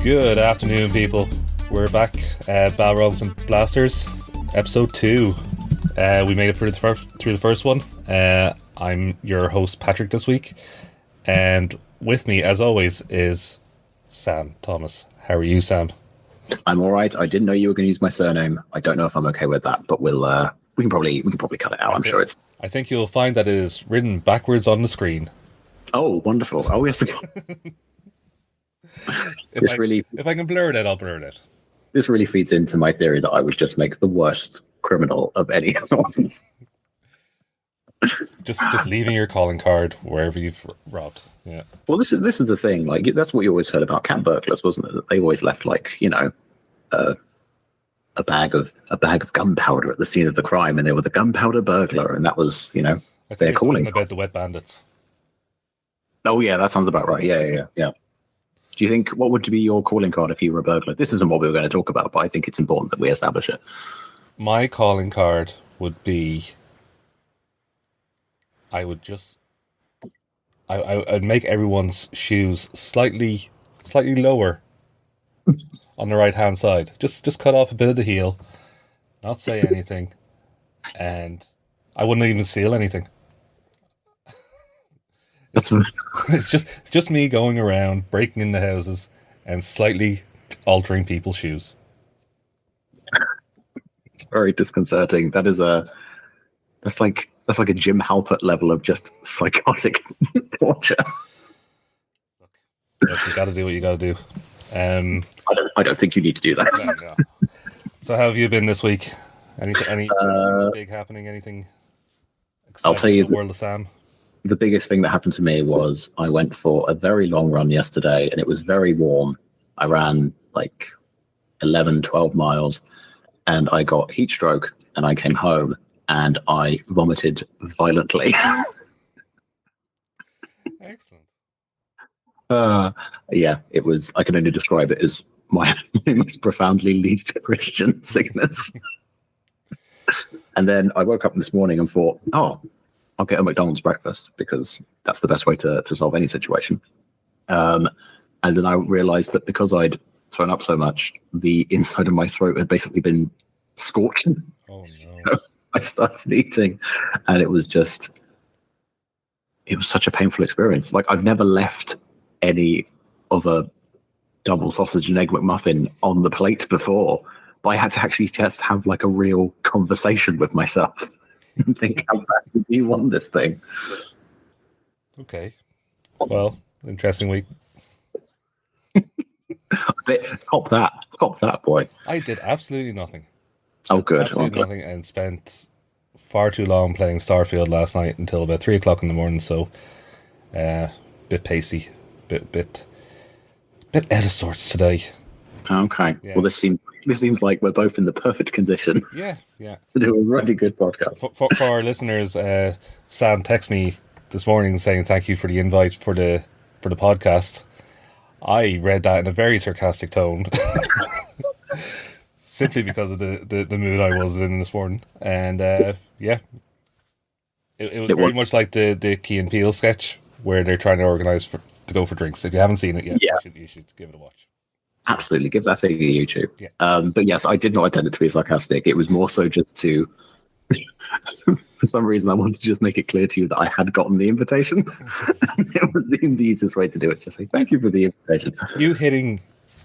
Good afternoon, people. We're back at Balrogs Blasters, episode 2. We made it through the first one. I'm your host, Patrick, this week. And with me, as always, is Sam Thomas. How are you, Sam? I'm all right. I didn't know you were going to use my surname. I don't know if I'm okay with that, but we can probably cut it out. I'm sure it's. I think you'll find that it is written backwards on the screen. Oh, wonderful! Oh, yes. If I can blur it out, I'll blur it out. This really feeds into my theory that I would just make the worst criminal of any sort. just leaving your calling card wherever you've robbed. Yeah. Well, this is the thing. Like, that's what you always heard about cat burglars, wasn't it? That they always left, like, a bag of gunpowder at the scene of the crime, and they were the gunpowder burglar, and that was, their calling. About the wet bandits. Oh yeah, that sounds about right. Yeah. Do you think, what would be your calling card if you were a burglar? This isn't what we were going to talk about, but I think it's important that we establish it. My calling card would be, I'd make everyone's shoes slightly lower on the right hand side. Just cut off a bit of the heel, not say anything, and I wouldn't even steal anything. It's just me going around breaking into houses and slightly altering people's shoes. Very disconcerting. That's like a Jim Halpert level of just psychotic torture. Look, you got to do what you got to do. I don't think you need to do that. No. So, how have you been this week? Any big happening? Anything exciting? I'll tell you, in the world of Sam. The biggest thing that happened to me was I went for a very long run yesterday, and it was very warm. I ran like 11, 12 miles, and I got heat stroke, and I came home, and I vomited violently. Excellent. Yeah, it was. I can only describe it as my most profoundly least Christian sickness. And then I woke up this morning and thought, I'll get a McDonald's breakfast because that's the best way to solve any situation. And then I realized that because I'd thrown up so much, the inside of my throat had basically been scorched. Oh, no. So I started eating, and it was such a painful experience. Like, I've never left any of a double sausage and egg McMuffin on the plate before, but I had to actually just have like a real conversation with myself and think, how bad do you want this thing? Okay. Well, interesting week. Cop that, boy. I did absolutely nothing. Oh, good. Absolutely nothing, and spent far too long playing Starfield last night until about 3 o'clock in the morning. So, bit pacey, bit out of sorts today. Okay. Yeah. Well, this seems like we're both in the perfect condition. Yeah. To do a really good podcast. For our listeners, Sam texted me this morning saying thank you for the invite for the podcast. I read that in a very sarcastic tone, simply because of the mood I was in this morning, and it was very much like the Key and Peele sketch where they're trying to organise to go for drinks. If you haven't seen it yet, you should give it a watch. Absolutely, give that thing a YouTube. Yeah. But yes, I did not intend it to be sarcastic. It was more so just to, for some reason, I wanted to just make it clear to you that I had gotten the invitation. It was the easiest way to do it. Just say thank you for the invitation. You hitting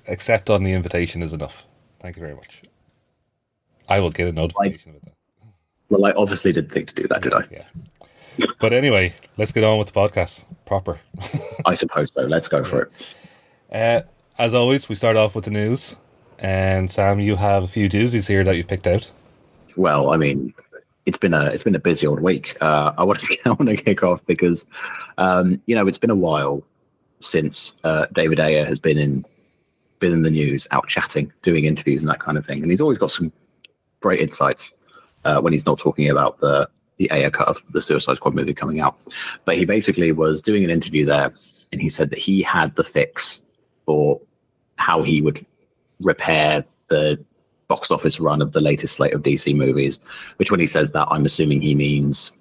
accept on the invitation is enough. Thank you very much. I will get a notification of that. Well, I obviously didn't think to do that, did I? Yeah. But anyway, let's get on with the podcast proper. I suppose so. Let's go for it. As always, we start off with the news. And Sam, you have a few doozies here that you've picked out. Well, I mean, it's been a busy old week. I want to kick off because, it's been a while since David Ayer has been in the news, out chatting, doing interviews and that kind of thing. And he's always got some great insights when he's not talking about the Ayer cut of the Suicide Squad movie coming out. But he basically was doing an interview there, and he said that he had the fix for how he would repair the box office run of the latest slate of DC movies, which when he says that, I'm assuming he means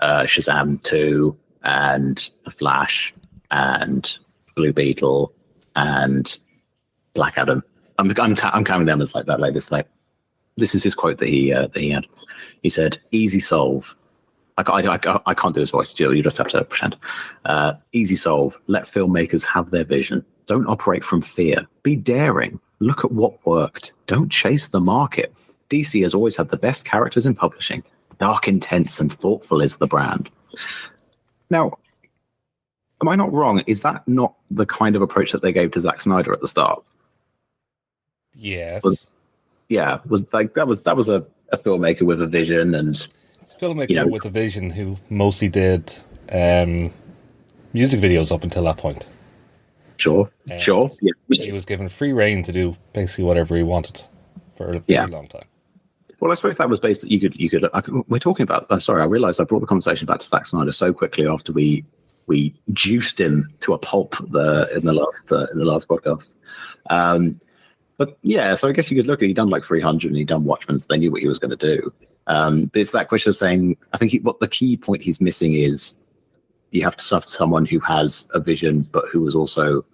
Shazam 2 and The Flash and Blue Beetle and Black Adam. I'm counting them as like that latest. Like this is his quote that he had. He said, "Easy solve." I can't do his voice, Jill. You just have to pretend. Easy solve. Let filmmakers have their vision. Don't operate from fear. Be daring. Look at what worked. Don't chase the market. DC has always had the best characters in publishing. Dark, intense, and thoughtful is the brand. Now, am I not wrong? Is that not the kind of approach that they gave to Zack Snyder at the start? Yes. Was like that was a filmmaker with a vision, and filmmaker with a vision who mostly did music videos up until that point. Sure. Yeah. He was given free reign to do basically whatever he wanted for a very long time. Well, I suppose that was based. We're talking about. I'm sorry, I realised I brought the conversation back to Zack Snyder so quickly after we juiced him to a pulp in the last podcast. But yeah, so I guess you could look at he'd done like 300 and he'd done Watchmen, so they knew what he was going to do. But it's that question of saying, I think what the key point he's missing is you have to have someone who has a vision, but who has also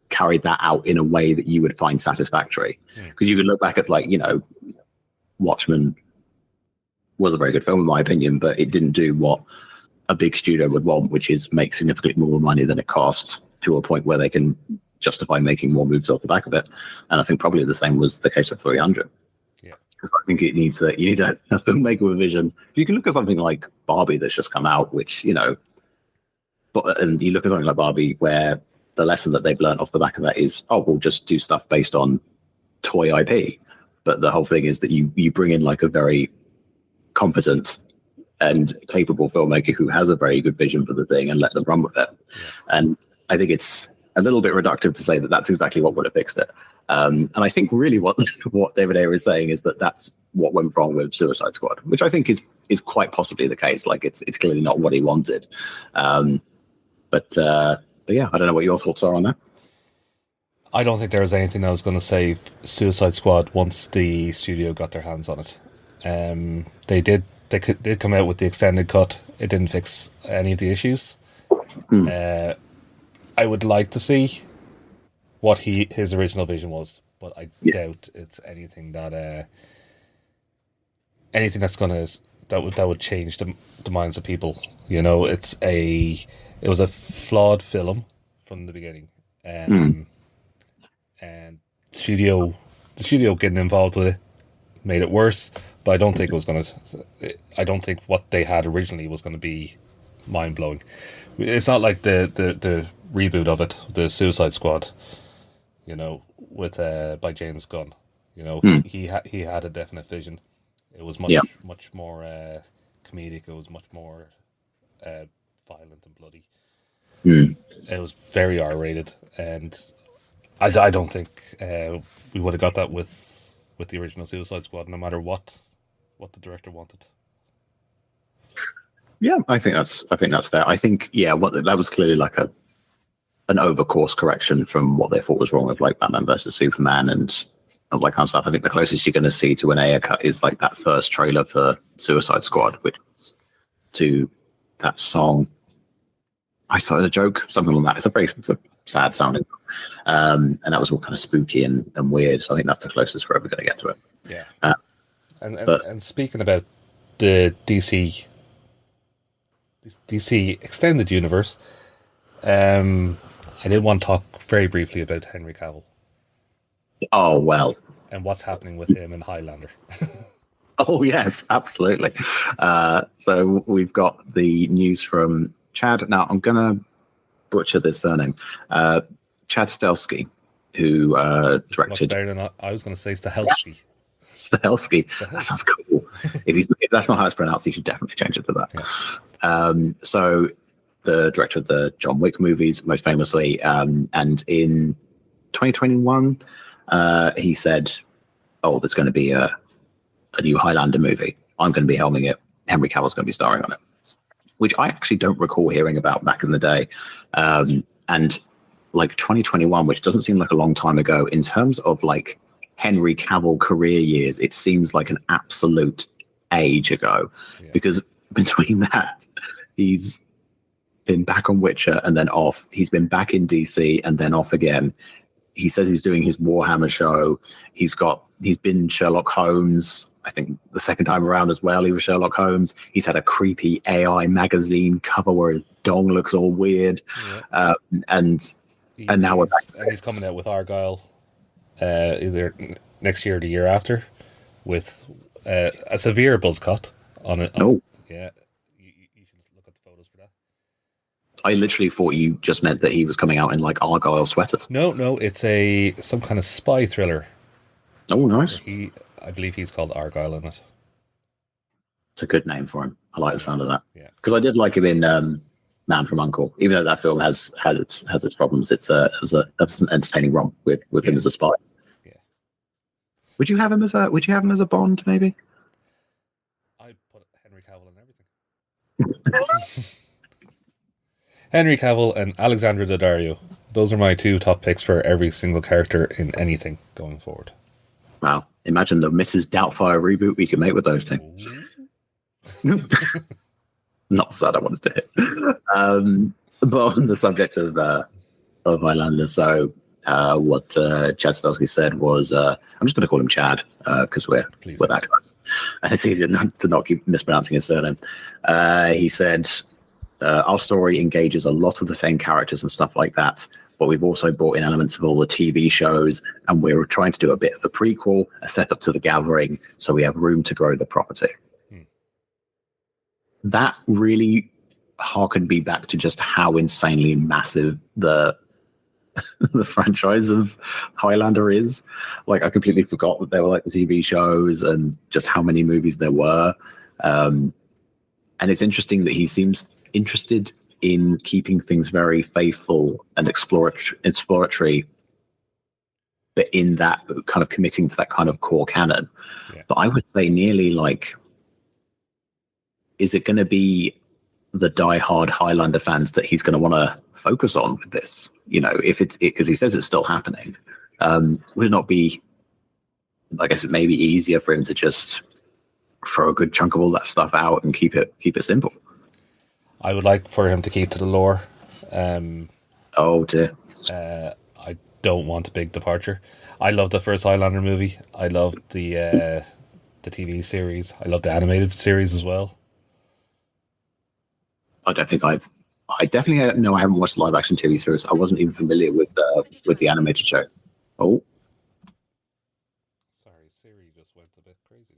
carried that out in a way that you would find satisfactory. Because you could look back at Watchmen was a very good film in my opinion, but it didn't do what a big studio would want, which is make significantly more money than it costs to a point where they can justify making more moves off the back of it. And I think probably the same was the case with 300. Yeah, because I think you need a filmmaker with a vision. You can look at something like Barbie that's just come out, which and you look at something like Barbie where the lesson that they've learned off the back of that is, we'll just do stuff based on toy IP. But the whole thing is that you bring in like a very competent and capable filmmaker who has a very good vision for the thing and let them run with it. Yeah. And I think it's a little bit reductive to say that that's exactly what would have fixed it. And I think really what David Ayer is saying is that that's what went wrong with Suicide Squad, which I think is quite possibly the case. Like it's clearly not what he wanted. But yeah, I don't know what your thoughts are on that. I don't think there was anything that was going to save Suicide Squad once the studio got their hands on it. They did come out with the extended cut. It didn't fix any of the issues. I would like to see what his original vision was, but I doubt it's anything that's that would change the minds of people. It was a flawed film from the beginning, and the studio getting involved with it made it worse. But I don't think I don't think what they had originally was going to be mind blowing. It's not like the reboot of it, the Suicide Squad, with by James Gunn. He had a definite vision. It was much more comedic. It was much more violent and bloody. It was very R-rated, and I don't think we would have got that with the original Suicide Squad, no matter what the director wanted. Yeah, I think that's fair. I think that was clearly like an overcourse correction from what they thought was wrong with like Batman versus Superman and all that kind of stuff. I think the closest you're going to see to an Ayer cut is like that first trailer for Suicide Squad, which was to that song. I started a joke, something like that. It's a sad sounding, and that was all kind of spooky and weird. So I think that's the closest we're ever going to get to it. Yeah. And speaking about the DC extended universe, I did want to talk very briefly about Henry Cavill. Oh, well. And what's happening with him in Highlander. Oh, yes, absolutely. So we've got the news from Chad. Now, I'm going to butcher this surname. Chad Stahelski, who directed... Much better than I was going to say Stahelski. Yes. Stahelski. That sounds cool. if that's not how it's pronounced, he should definitely change it to that. Yeah. So the director of the John Wick movies, most famously, and in 2021, he said, there's going to be a new Highlander movie. I'm going to be helming it. Henry Cavill's going to be starring on it, which I actually don't recall hearing about back in the day. And like 2021, which doesn't seem like a long time ago, in terms of like Henry Cavill career years, it seems like an absolute age ago. Yeah. Because between that, he's been back on Witcher and then off. He's been back in DC and then off again. he says he's doing his Warhammer show. He's been Sherlock Holmes. I think the second time around as well, he was Sherlock Holmes. He's had a creepy AI magazine cover where his dong looks all weird. Yeah. And now we're back. And he's coming out with Argyle either next year or the year after with a severe buzz cut on it. Oh. Yeah. You should look at the photos for that. I literally thought you just meant that he was coming out in like Argyle sweaters. No, it's some kind of spy thriller. Oh, nice. I believe he's called Argyle in it. It's a good name for him. I like the sound of that. Yeah, because I did like him in Man from U.N.C.L.E. Even though that film has its problems, it was an entertaining romp with him as a spy. Yeah. Would you have him as a Bond? Maybe. I put Henry Cavill in everything. Henry Cavill and Alexandra Daddario. Those are my two top picks for every single character in anything going forward. Wow. Imagine the Mrs. Doubtfire reboot we could make with those two. Not sad I wanted to hit. But on the subject of Highlander, so what Chad Stahelski said was, I'm just going to call him Chad because we're that close. And it's easier to not keep mispronouncing his surname. He said, our story engages a lot of the same characters and stuff like that, but we've also brought in elements of all the TV shows, and we're trying to do a bit of a prequel, a setup to The Gathering, so we have room to grow the property. That really harkened me back to just how insanely massive the franchise of Highlander is. Like, I completely forgot that there were like the TV shows and just how many movies there were. And it's interesting that he seems interested in keeping things very faithful and exploratory, but in that kind of committing to that kind of core canon. Yeah. But I would say nearly like, is it going to be the diehard Highlander fans that he's going to want to focus on with this? You know, if it's because he says it's still happening, would it not be, I guess it may be easier for him to just throw a good chunk of all that stuff out and keep it simple? I would like for him to keep to the lore. Oh dear. I don't want a big departure. I love the first Highlander movie. I loved the TV series. I love the animated series as well. I don't think I definitely know I haven't watched the live action TV series. I wasn't even familiar with the animated show. Oh. Sorry, Siri just went a bit crazy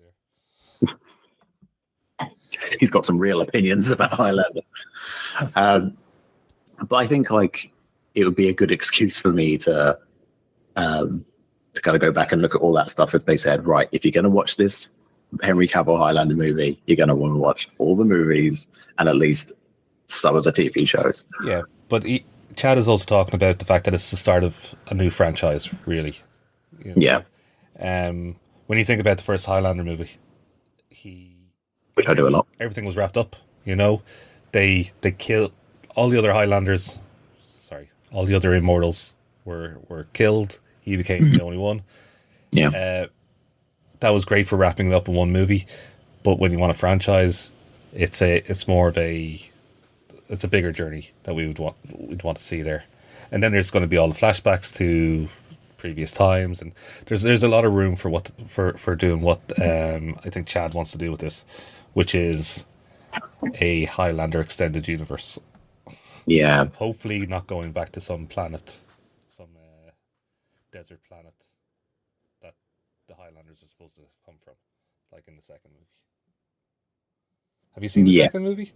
there. He's got some real opinions about Highlander. But I think like it would be a good excuse for me to kind of go back and look at all that stuff if they said, right, if you're going to watch this Henry Cavill Highlander movie, you're going to want to watch all the movies and at least some of the TV shows. Yeah, but Chad is also talking about the fact that it's the start of a new franchise, really. You know? Yeah. When you think about the first Highlander movie, which I do a lot. Everything was wrapped up, you know. They killed all the other Highlanders. Sorry, all the other immortals were killed. He became the only one. Yeah. That was great for wrapping it up in one movie, but when you want a franchise, it's a bigger journey that we'd want to see there. And then there's going to be all the flashbacks to previous times, and there's a lot of room for doing what I think Chad wants to do with this, which is a Highlander extended universe. Yeah. Hopefully not going back to some planet, some desert planet that the Highlanders are supposed to come from, like in the second movie. Have you seen the second movie?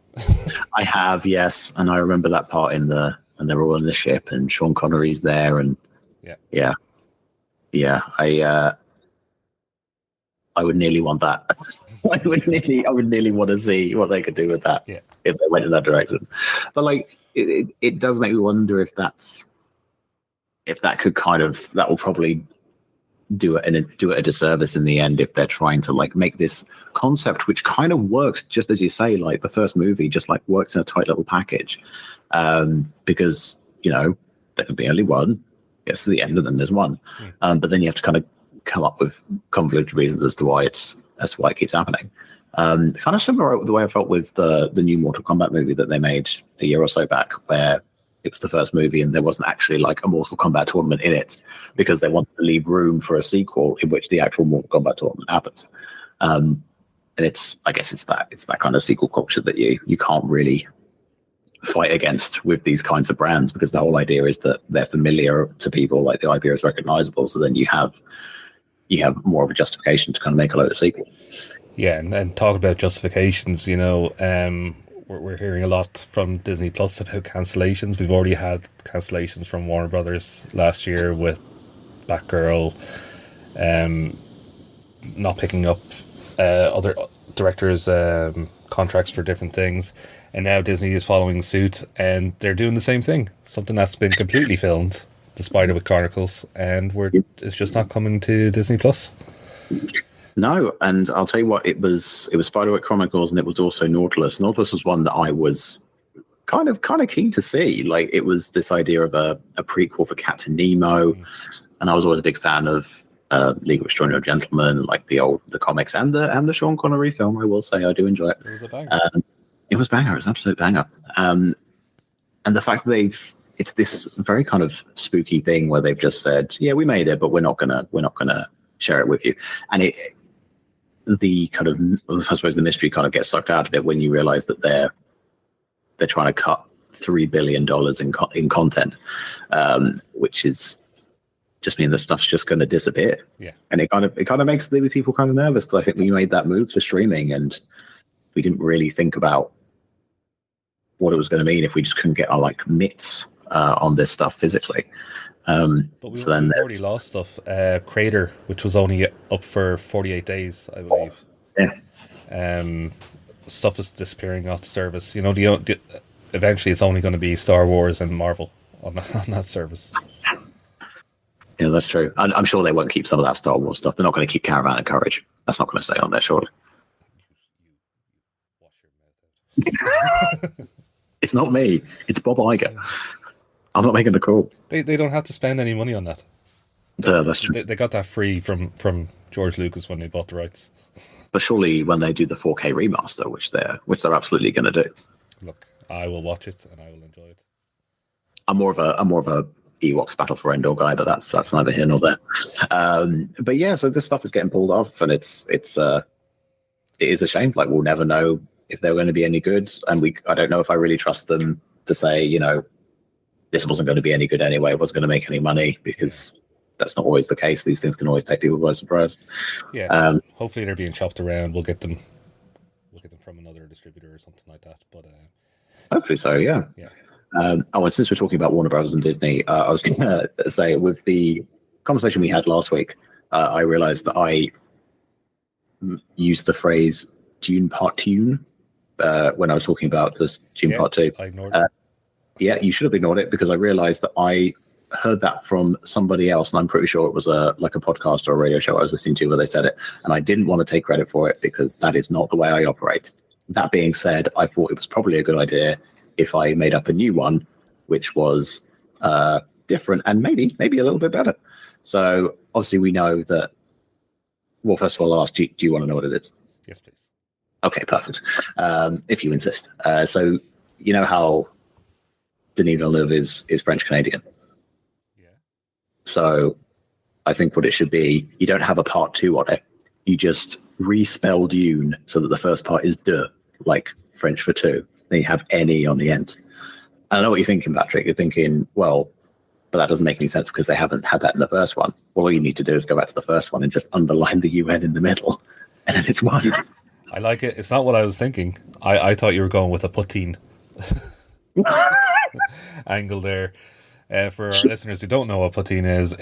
I have, yes. And I remember that part when they're all in the ship and Sean Connery's there, and yeah. I would nearly want that. I would nearly want to see what they could do with that if they went in that direction. But like, it does make me wonder if that will probably do it a disservice in the end if they're trying to like make this concept, which kind of works, just as you say, like the first movie just like works in a tight little package, because you know there can be only one, gets to the end and then there's one, but then you have to kind of come up with convoluted reasons as to why it keeps happening. Kind of similar to the way I felt with the new Mortal Kombat movie that they made a year or so back, where it was the first movie and there wasn't actually like a Mortal Kombat tournament in it, because they wanted to leave room for a sequel in which the actual Mortal Kombat tournament happened. And I guess it's that kind of sequel culture that you can't really fight against with these kinds of brands, because the whole idea is that they're familiar to people, like the IP is recognizable, so then you have more of a justification to kind of make a load of sequels. Yeah, and talk about justifications, we're hearing a lot from Disney Plus about cancellations. We've already had cancellations from Warner Brothers last year with Batgirl, not picking up other directors' contracts for different things, and now Disney is following suit, and they're doing the same thing. Something that's been completely filmed, the Spiderwick Chronicles, and it's just not coming to Disney Plus. No, and I'll tell you what, it was Spiderwick Chronicles, and it was also Nautilus. Nautilus was one that I was kind of keen to see. Like, it was this idea of a prequel for Captain Nemo, and I was always a big fan of League of Extraordinary Gentlemen, like the comics and the Sean Connery film. I will say I do enjoy it. It was a banger. It was banger. It was an absolute banger. And the fact that it's this very kind of spooky thing where they've just said, yeah, we made it, but we're not gonna share it with you. And the kind of, I suppose, the mystery kind of gets sucked out of it when you realize that they're trying to cut $3 billion in content, which is just mean that stuff's just going to disappear. Yeah, and it kind of makes the people kind of nervous, because I think we made that move for streaming and we didn't really think about what it was going to mean if we just couldn't get our like mitts on this stuff physically. But we've already lost stuff. Crater, which was only up for 48 days, I believe. Yeah. Stuff is disappearing off the service. Eventually it's only going to be Star Wars and Marvel on that service. Yeah, that's true. I'm sure they won't keep some of that Star Wars stuff. They're not going to keep Caravan and Courage. That's not going to stay on there, surely. Wash your mouth out. It's not me. It's Bob Iger. I'm not making the call. They don't have to spend any money on that. That's true. They got that free from George Lucas when they bought the rights. But surely when they do the 4K remaster, which they're absolutely going to do. Look, I will watch it and I will enjoy it. I'm more of a Ewoks Battle for Endor guy, but that's neither here nor there. But yeah, so this stuff is getting pulled off, and it is a shame. Like, we'll never know if they're going to be any good, and I don't know if I really trust them to say, this wasn't going to be any good anyway. It wasn't going to make any money, because that's not always the case. These things can always take people by surprise. Yeah. Hopefully they're being chopped around. We'll get them from another distributor or something like that. But hopefully so. Yeah. Yeah. And since we're talking about Warner Brothers and Disney, I was going to say, with the conversation we had last week, I realized that I used the phrase Dune Part 2 when I was talking about this Dune Part 2. I ignored it. Yeah, you should have ignored it, because I realized that I heard that from somebody else, and I'm pretty sure it was a podcast or a radio show I was listening to where they said it, and I didn't want to take credit for it because that is not the way I operate. That being said, I thought it was probably a good idea if I made up a new one, which was different and maybe a little bit better. So obviously we know that. Well, first of all, I'll ask, do you want to know what it is? Yes, please. Okay, perfect. If you insist. So you know how Denis Villeneuve is French Canadian. Yeah. So I think what it should be, you don't have a part 2 on it. You just respell Dune so that the first part is de, like French for two. Then you have any on the end. I don't know what you're thinking, Patrick. You're thinking, well, but that doesn't make any sense because they haven't had that in the first one. Well, all you need to do is go back to the first one and just underline the UN in the middle, and then it's one. I like it. It's not what I was thinking. I thought you were going with a poutine angle there. For our listeners who don't know what poutine is,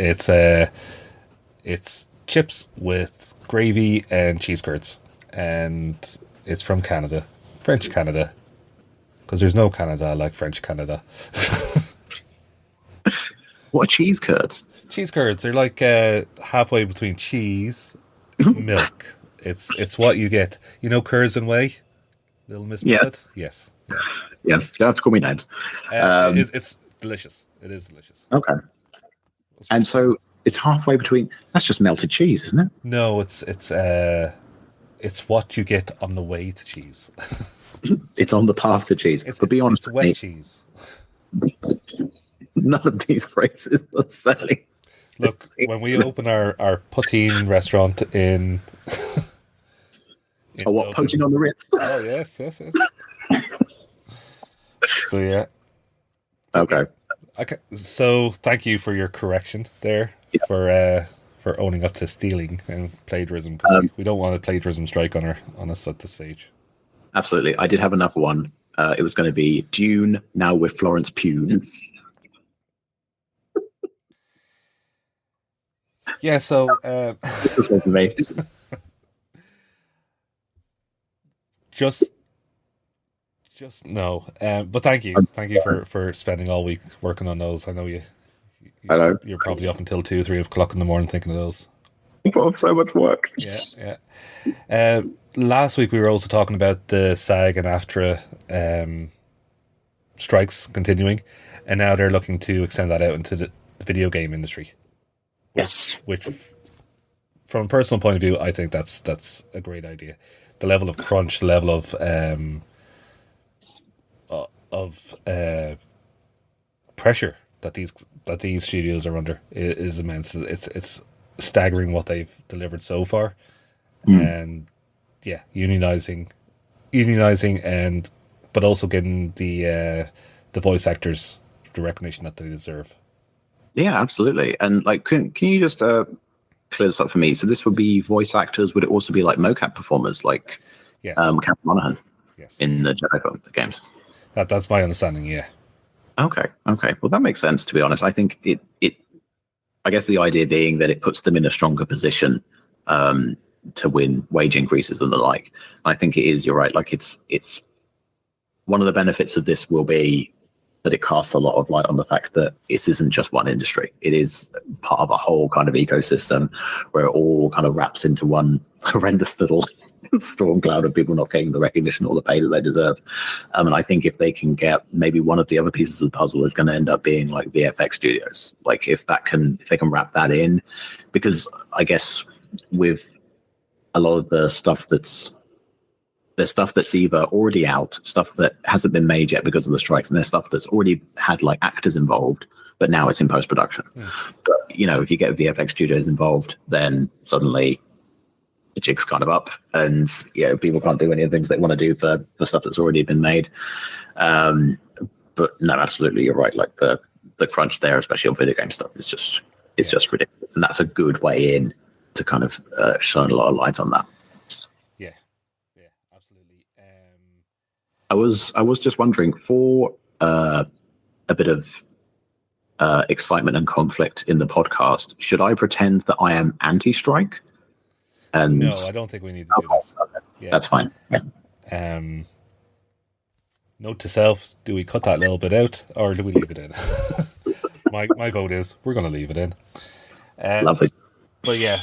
it's chips with gravy and cheese curds, and it's from Canada, French Canada, because there's no Canada like French Canada. What are cheese curds? Cheese curds. They're like halfway between cheese, milk. It's what you get. You know, curds and whey. Little Miss Muffet? Yes. Yeah. Yes. You don't have to call me names. It's delicious. It is delicious. Okay. And so it's halfway between. That's just melted cheese, isn't it? No, it's what you get on the way to cheese. It's on the path to cheese. But be honest, it's wet cheese. None of these phrases are selling. Look, when we open our poutine restaurant in Oh, what, poaching on the Ritz? Oh, yes. So, yeah. Okay. So, thank you for your correction there, for owning up to stealing and plagiarism. We don't want a plagiarism strike on us at this stage. Absolutely. I did have another one. It was going to be Dune, now with Florence Pugh. Yeah, so... this is one for me. Just no. But thank you for spending all week working on those. I know you're probably up until 2-3 o'clock in the morning thinking of those. Of so much work. Yeah. Last week we were also talking about the SAG and AFTRA strikes continuing, and now they're looking to extend that out into the video game industry. Yes. Which, from a personal point of view, I think that's a great idea. The level of crunch, the level of pressure that these studios are under is immense. It's staggering what they've delivered so far, and yeah, unionizing, but also getting the voice actors the recognition that they deserve. Yeah, absolutely. And like, can you just clear this up for me? So this would be voice actors. Would it also be like mocap performers, like Captain Monaghan in the Jedi film games? That's my understanding. Yeah. Okay. Well, that makes sense. To be honest, I think it. I guess the idea being that it puts them in a stronger position to win wage increases and the like. I think it is. You're right. Like it's one of the benefits of this will be that it casts a lot of light on the fact that this isn't just one industry. It is part of a whole kind of ecosystem where it all kind of wraps into one horrendous little storm cloud of people not getting the recognition or the pay that they deserve. And I think if they can get maybe one of the other pieces of the puzzle is going to end up being like VFX studios. Like if they can wrap that in, because I guess with a lot of the stuff there's stuff that's either already out, stuff that hasn't been made yet because of the strikes, and there's stuff that's already had like actors involved, but now it's in post-production. But if you get VFX studios involved, then suddenly the jig's kind of up, and people can't do any of the things they want to do for stuff that's already been made. But no, absolutely, you're right. Like the crunch there, especially on video game stuff, is just just ridiculous, and that's a good way in to kind of shine a lot of light on that. I was just wondering, for a bit of excitement and conflict in the podcast, should I pretend that I am anti-strike? And no, I don't think we need to do this. Okay. Yeah. That's fine. Yeah. Note to self: do we cut that little bit out, or do we leave it in? my vote is we're going to leave it in. Lovely. But yeah.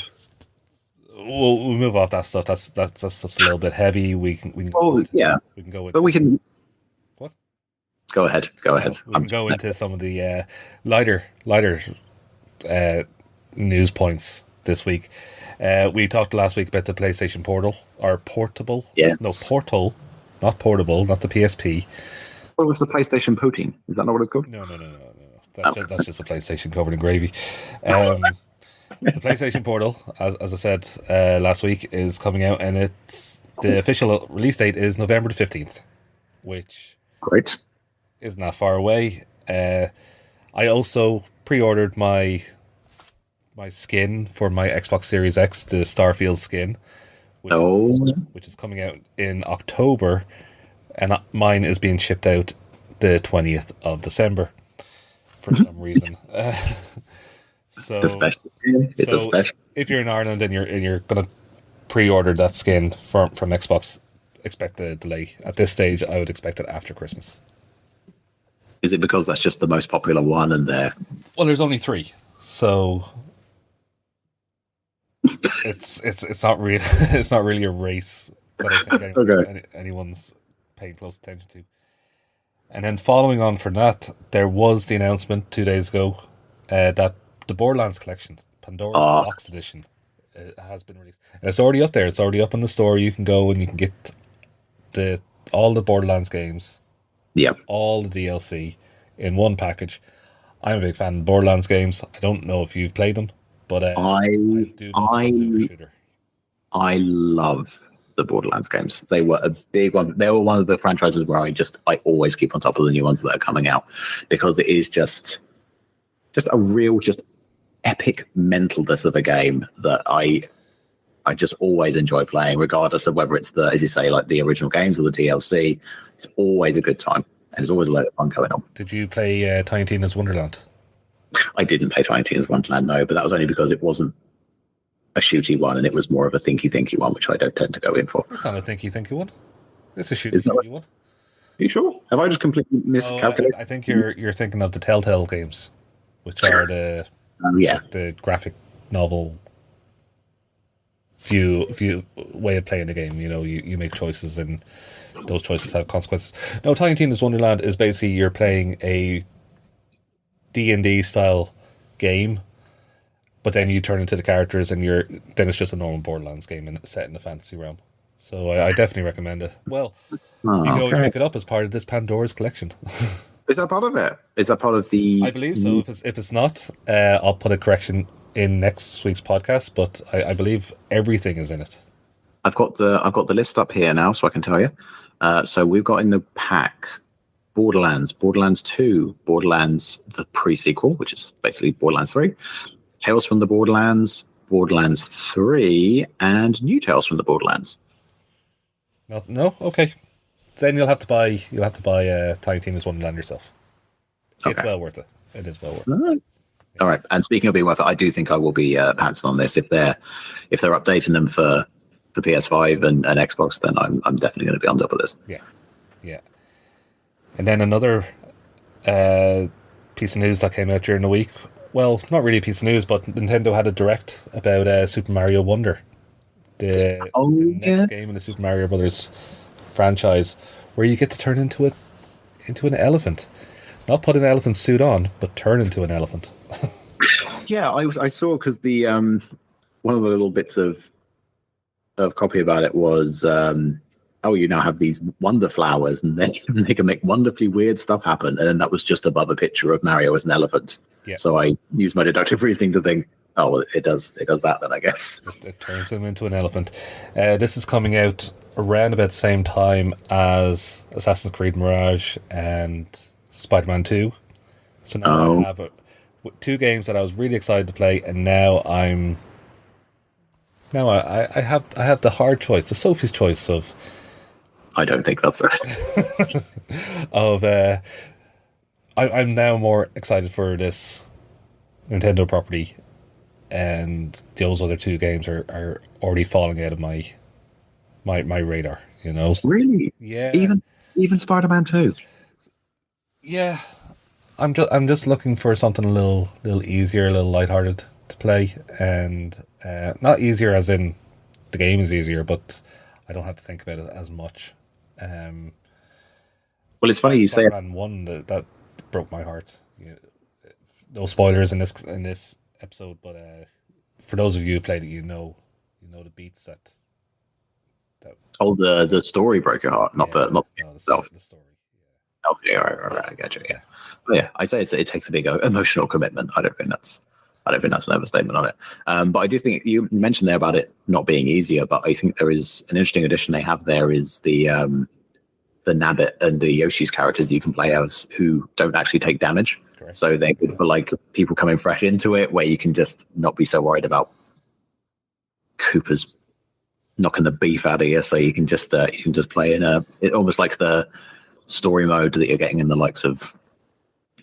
We'll move off that stuff. That's stuff's a little bit heavy. We can We can go into, but we can. What? Go ahead. We can go into some of the lighter news points this week. We talked last week about the PlayStation Portal or Portable. Yes. No, Portal, not portable, not the PSP. What was the PlayStation Poutine? Is that not what it's called? No. That's just a PlayStation covered in gravy. The PlayStation Portal, as I said last week, is coming out, and the official release date is November the 15th, which great isn't that far away. I also pre-ordered my skin for my Xbox Series X, the Starfield skin, which is coming out in October, and mine is being shipped out the 20th of December for some reason. So if you're in Ireland and you're gonna pre-order that skin from Xbox, expect a delay. At this stage, I would expect it after Christmas. Is it because that's just the most popular one and there's only 3, so it's not really a race that I think anyone's paying close attention to. And then following on from that, there was the announcement 2 days ago that the Borderlands collection, Pandora's Box Edition, has been released. And it's already up there. It's already up in the store. You can go and you can get all the Borderlands games. Yep. All the DLC. in one package. I'm a big fan of Borderlands games. I don't know if you've played them, but I do love a good looter shooter. I love the Borderlands games. They were a big one. They were one of the franchises where I always keep on top of the new ones that are coming out, because it is just a real, just epic mentalness of a game that I just always enjoy playing, regardless of whether it's the, as you say, like the original games or the DLC. It's always a good time, and there's always a lot of fun going on. Did you play Tiny Tina's Wonderland? I didn't play Tiny Tina's Wonderland, no, but that was only because it wasn't a shooty one, and it was more of a thinky one, which I don't tend to go in for. It's not a thinky one. It's a shooty one. Are you sure? Have I just completely miscalculated? I think you're thinking of the Telltale games, which are the the graphic novel view way of playing the game. You know, you make choices, and those choices have consequences. No, Tiny Tina's Wonderland is basically you're playing a D&D style game, but then you turn into the characters, and then it's just a normal Borderlands game and it's set in the fantasy realm. So I definitely recommend it. Well, you can always pick it up as part of this Pandora's collection. Is that part of it? Is that part of the? I believe so. If it's not, I'll put a correction in next week's podcast. But I believe everything is in it. I've got the list up here now, so I can tell you. So we've got in the pack Borderlands 2, Borderlands the pre-sequel, which is basically Borderlands 3, Tales from the Borderlands, Borderlands 3, and New Tales from the Borderlands. No, okay. Then you'll have to buy Tiny Tina's Wonderland yourself. Okay. It's well worth it. It is well worth it. All right. And speaking of being worth it, I do think I will be pouncing on this if they're updating them for PS5 and Xbox. Then I'm definitely going to be on top of this. Yeah. And then another piece of news that came out during the week. Well, not really a piece of news, but Nintendo had a direct about Super Mario Wonder, the next game in the Super Mario Brothers franchise, where you get to turn into an elephant. Not put an elephant suit on, but turn into an elephant. Yeah, I saw, because the one of the little bits of copy about it was you now have these wonder flowers, and then they can make wonderfully weird stuff happen. And then that was just above a picture of Mario as an elephant. Yeah. So I used my deductive reasoning to think, oh, well, it does that then, I guess. It turns him into an elephant. This is coming out around about the same time as Assassin's Creed Mirage and Spider-Man 2. So now I have two games that I was really excited to play, and now I have the hard choice, the Sophie's choice of. I don't think that's right. Of I'm now more excited for this Nintendo property, and those other two games are already falling out of my radar. You know, really? Yeah. Even Spider-Man 2. Yeah, I'm just looking for something a little easier, a little lighthearted to play, and not easier as in the game is easier, but I don't have to think about it as much. Well, it's funny you say Spider-Man 1 that broke my heart. No spoilers in this episode, but for those of you who played it, you know the beats that. The story broke your heart, not the game itself. The story. Yeah. Okay, all right, I get you. Yeah, but yeah, I say it takes a big emotional commitment. I don't think that's an overstatement on it. But I do think you mentioned there about it not being easier. But I think there is an interesting addition they have there is the Nabbit and the Yoshi's characters you can play as who don't actually take damage. Correct. So they're good for like people coming fresh into it, where you can just not be so worried about Koopa's knocking the beef out of you. So you can just play in almost like the story mode that you're getting in the likes of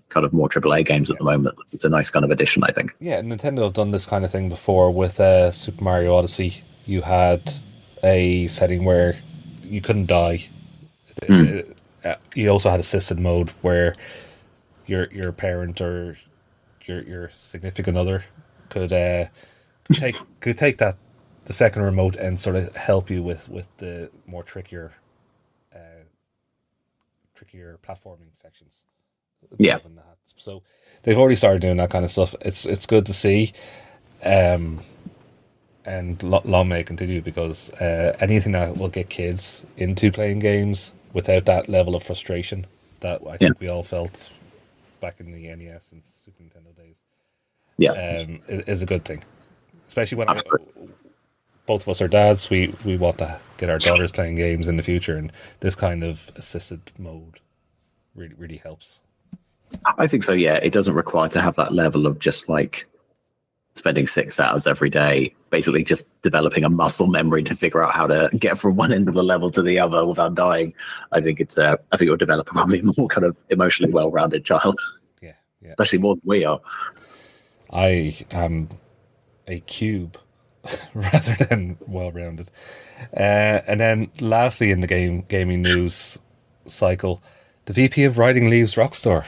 kind of more AAA games at the moment. It's a nice kind of addition, I think. Yeah, Nintendo have done this kind of thing before with Super Mario Odyssey. You had a setting where you couldn't die. You also had assisted mode where your parent or your significant other could take the second remote and sort of help you with the more trickier platforming sections. Yeah. So they've already started doing that kind of stuff. It's good to see, and long may it continue, because anything that will get kids into playing games without that level of frustration that I think we all felt back in the NES and Super Nintendo days, Yeah, is a good thing. Especially when absolutely. both of us are dads, we want to get our daughters playing games in the future, and this kind of assisted mode really helps. I think so. Yeah, it doesn't require to have that level of just like spending 6 hours every day, basically just developing a muscle memory to figure out how to get from one end of the level to the other without dying. I think I think you're developing a more kind of emotionally well-rounded child. Yeah, Especially more than we are. I am a cube rather than well-rounded. And then lastly in the gaming news cycle, the VP of Writing leaves Rockstar.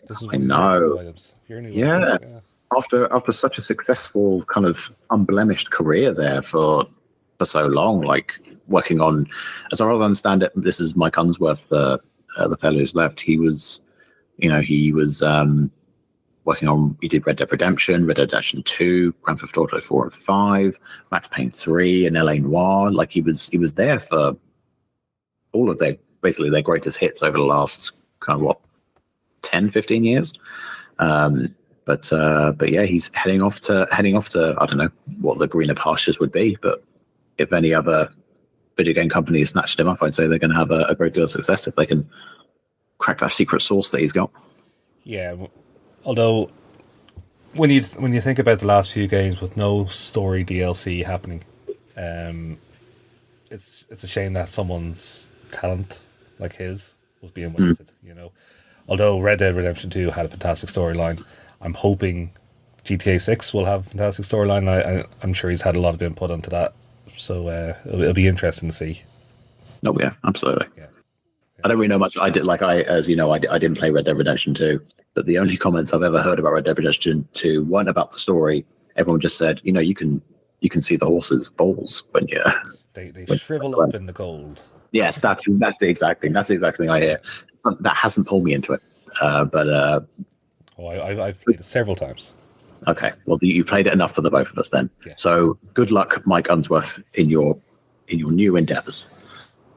This is I know. Your new Yeah. items, yeah. After such a successful kind of unblemished career there for so long, like working on, as I understand it, this is Mike Unsworth, the fellow who's left. He was working on. He did Red Dead Redemption 2, Grand Theft Auto 4 and 5, Max Payne 3, and LA Noire. Like he was there for all of their greatest hits over the last kind of 10, 15 years. But yeah, he's heading off to I don't know what the greener pastures would be, but if any other video game company snatched him up, I'd say they're going to have a great deal of success if they can crack that secret sauce that he's got. Yeah, although when you think about the last few games with no story DLC happening, it's a shame that someone's talent like his was being wasted. You know, although Red Dead Redemption 2 had a fantastic storyline, I'm hoping GTA 6 will have a fantastic storyline. I'm sure he's had a lot of input onto that, so it'll be interesting to see. Oh yeah, absolutely. Yeah. I don't really know much. I didn't play Red Dead Redemption 2, but the only comments I've ever heard about Red Dead Redemption 2 weren't about the story. Everyone just said, you can see the horse's balls when you they shrivel up in the cold. Yes, that's the exact thing. That's the exact thing I hear. That hasn't pulled me into it, but I've played it several times. Okay, well, you played it enough for the both of us then. Yeah. So good luck, Mike Unsworth, in your new endeavors.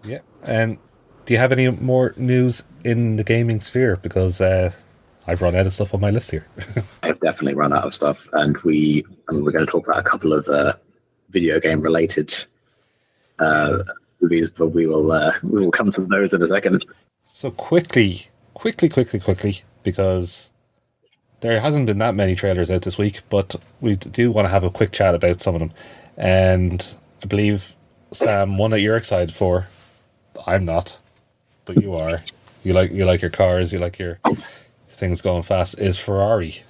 Yeah, and do you have any more news in the gaming sphere? Because I've run out of stuff on my list here. I've definitely run out of stuff, and we're going to talk about a couple of video game related movies, but we will come to those in a second. So quickly, because there hasn't been that many trailers out this week, but we do want to have a quick chat about some of them. And I believe, Sam, one that you're excited for, I'm not, but you are. You like your cars, you like your things going fast, is Ferrari.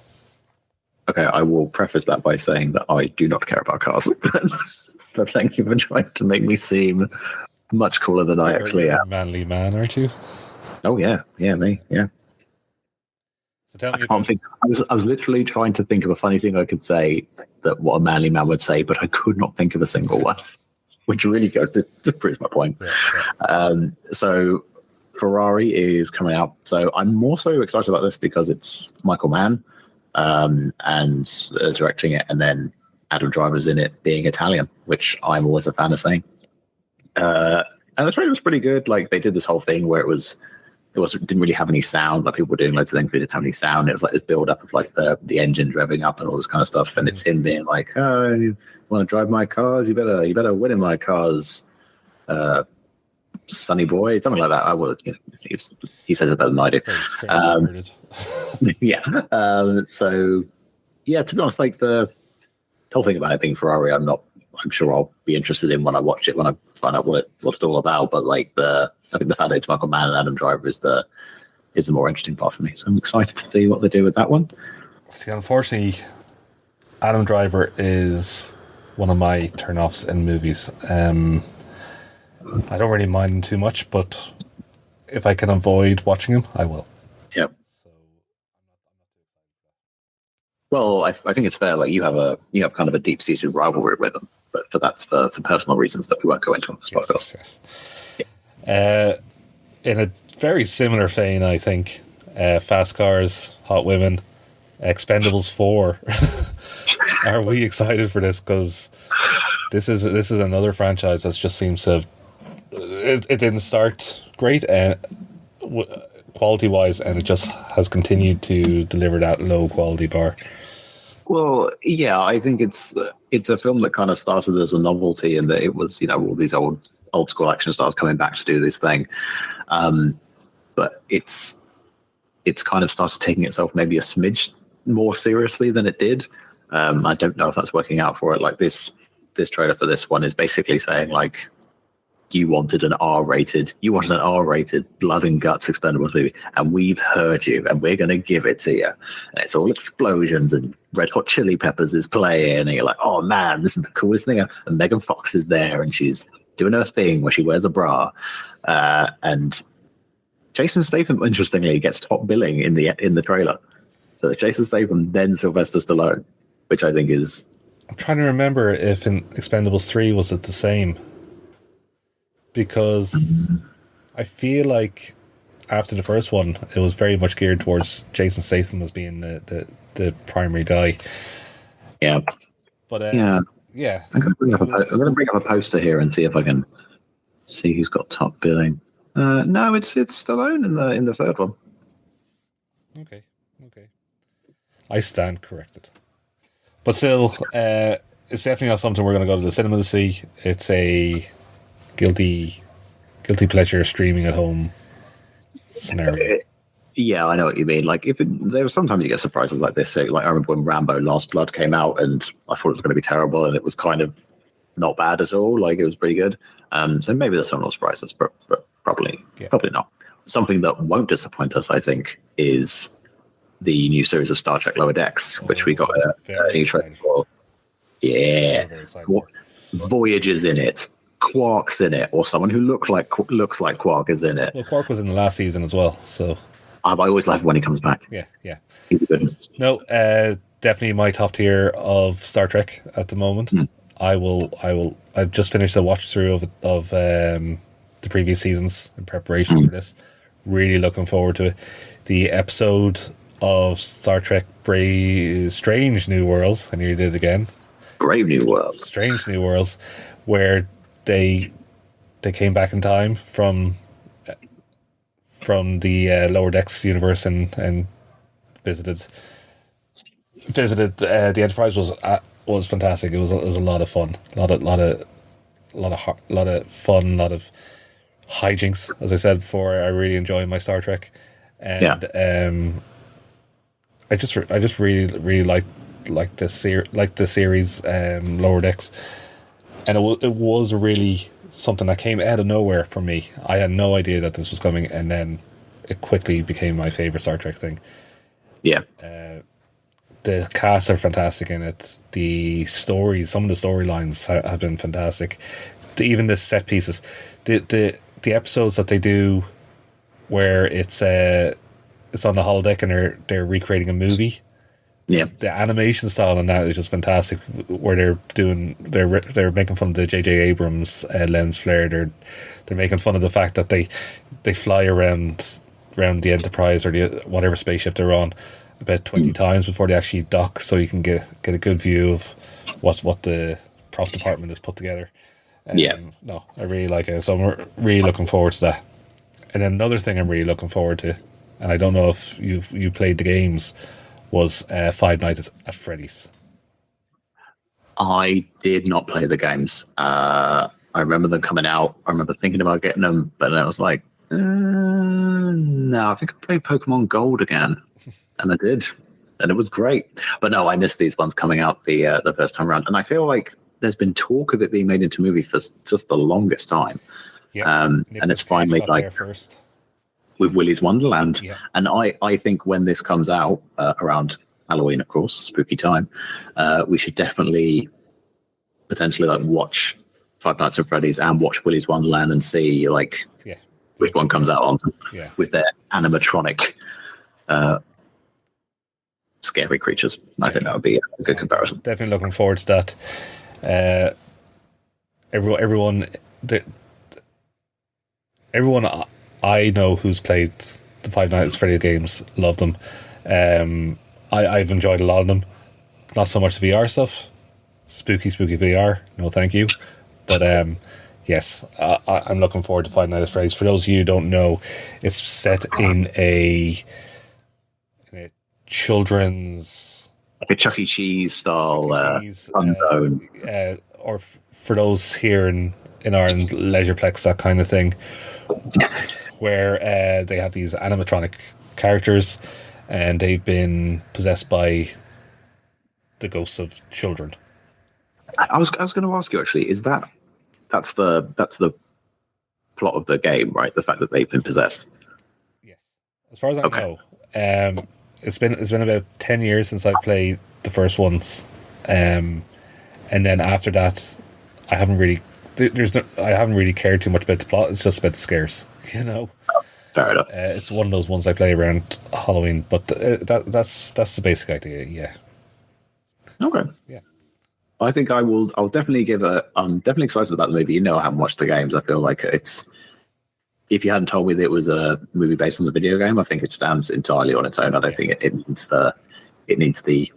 Okay, I will preface that by saying that I do not care about cars. But thank you for trying to make me seem much cooler than I actually am. You're a manly man, aren't you? Oh yeah, me, yeah. So tell me. I was literally trying to think of a funny thing I could say that what a manly man would say, but I could not think of a single one. Which really just proves my point. Yeah. So Ferrari is coming out. So I'm more so excited about this because it's Michael Mann and directing it, and then Adam Driver's in it being Italian, which I'm always a fan of saying. And the trailer was pretty good. Like they did this whole thing where it didn't really have any sound. Like people were doing loads of things, but it didn't have any sound. It was like this build up of like the engines revving up and all this kind of stuff. And it's him being like, "Oh, you want to drive my cars? You better win in my cars, Sonny boy," something like that. I would. He says it better than I do. Yeah. So yeah, to be honest, like the whole thing about it being Ferrari, I'm sure I'll be interested in when I watch it, when I find out what it's all about. But like I think the fact that it's Michael Mann and Adam Driver is the more interesting part for me. So I'm excited to see what they do with that one. See, unfortunately, Adam Driver is one of my turn-offs in movies. I don't really mind him too much, but if I can avoid watching him, I will. Yep. So well, I think it's fair. Like you have kind of a deep-seated rivalry with him, but that's for personal reasons that we won't go into. Yes. Yeah. In a very similar vein, I think, Fast Cars, Hot Women, Expendables 4. Are we excited for this? Because this is another franchise that just seems to have. It didn't start great, and quality wise, and it just has continued to deliver that low quality bar. Well, yeah, I think it's a film that kind of started as a novelty, and that it was, all these old school action stars coming back to do this thing, but it's kind of started taking itself maybe a smidge more seriously than it did. I don't know if that's working out for it. Like this trailer for this one is basically saying, like, you wanted an R-rated blood and guts Expendables movie, and we've heard you, and we're going to give it to you. And it's all explosions, and Red Hot Chili Peppers is playing, and you're like, oh man, this is the coolest thing. And Megan Fox is there, and she's doing her thing where she wears a bra, and Jason Statham, interestingly, gets top billing in the trailer. So it's Jason Statham, then Sylvester Stallone, which I think is. I'm trying to remember if in Expendables 3 was it the same. Because I feel like after the first one, it was very much geared towards Jason Statham as being the primary guy. Yeah. But yeah. I'm going to bring up a poster here and see if I can see who's got top billing. No, it's Stallone in the third one. Okay. I stand corrected. But still, it's definitely not something we're going to go to the cinema to see. It's a guilty pleasure streaming at home scenario. Yeah, I know what you mean. Like, there sometimes you get surprises like this. So, like, I remember when Rambo: Last Blood came out, and I thought it was going to be terrible, and it was kind of not bad at all. Like, it was pretty good. So maybe there's some little surprises, but probably not. Something that won't disappoint us, I think, is the new series of Star Trek Lower Decks, which we got a new trailer for. Yeah, Voyager's in it. Quark's in it, or someone who looks like Quark is in it. Well, Quark was in the last season as well, so I always love when he comes back. Yeah. He's good. No, definitely my top tier of Star Trek at the moment. I've just finished a watch through of the previous seasons in preparation for this. Really looking forward to it. The episode of Star Trek Strange New Worlds, I nearly did it again. Brave New Worlds. Strange New Worlds, where they came back in time from the Lower Decks universe and visited the Enterprise. Was fantastic. It was a lot of fun, a lot of fun, a lot of hijinks. As I said before, I really enjoy my Star Trek, and I just really like this series, Lower Decks. And it was really something that came out of nowhere for me. I had no idea that this was coming, and then it quickly became my favorite Star Trek thing. Yeah. The casts are fantastic in it. The stories, some of the storylines have been fantastic. Even the set pieces, the episodes that they do, where it's on the holodeck and they're recreating a movie. Yeah, the animation style on that is just fantastic. Where they're making fun of the J.J. Abrams lens flare. They're making fun of the fact that they fly around the Enterprise or whatever spaceship they're on about 20 times before they actually dock, so you can get a good view of what the prop department has put together. No, I really like it, so I'm really looking forward to that. And then another thing I'm really looking forward to, and I don't know if you played the games, was Five Nights at Freddy's. I did not play the games. I remember them coming out. I remember thinking about getting them, but then I was like, no, I think I played Pokemon Gold again. And I did. And it was great. But no, I missed these ones coming out the first time around. And I feel like there's been talk of it being made into a movie for just the longest time. Yeah, and it's finally like first. With Willy's Wonderland. Yeah. And I think when this comes out around Halloween, of course, spooky time, we should definitely potentially like watch Five Nights at Freddy's and watch Willy's Wonderland and see like which one comes out on with their animatronic scary creatures. I think that would be a good comparison. Definitely looking forward to that. Everyone I know who's played the Five Nights at Freddy's games love them. I've enjoyed a lot of them. Not so much the VR stuff. Spooky VR. No, thank you. But Yes, I'm looking forward to finding out this phrase. For those of you who don't know, it's set in a children's, like a Chuck E. Cheese style fun zone. Or for those here in Ireland, Leisureplex, that kind of thing, where they have these animatronic characters, and they've been possessed by the ghosts of children. I was going to ask you, actually, is that's the plot of the game, right? The fact that they've been possessed. Yes, as far as I know. It's been about 10 years since I played the first ones, and then after that, I haven't really cared too much about the plot. It's just about the scares, you know. Fair enough. It's one of those ones I play around Halloween, but that's the basic idea. Yeah. Okay. Yeah. I think I'll definitely I'm definitely excited about the movie. You know, I haven't watched the games. I feel like if you hadn't told me that it was a movie based on the video game, I think it stands entirely on its own. I don't think it needs the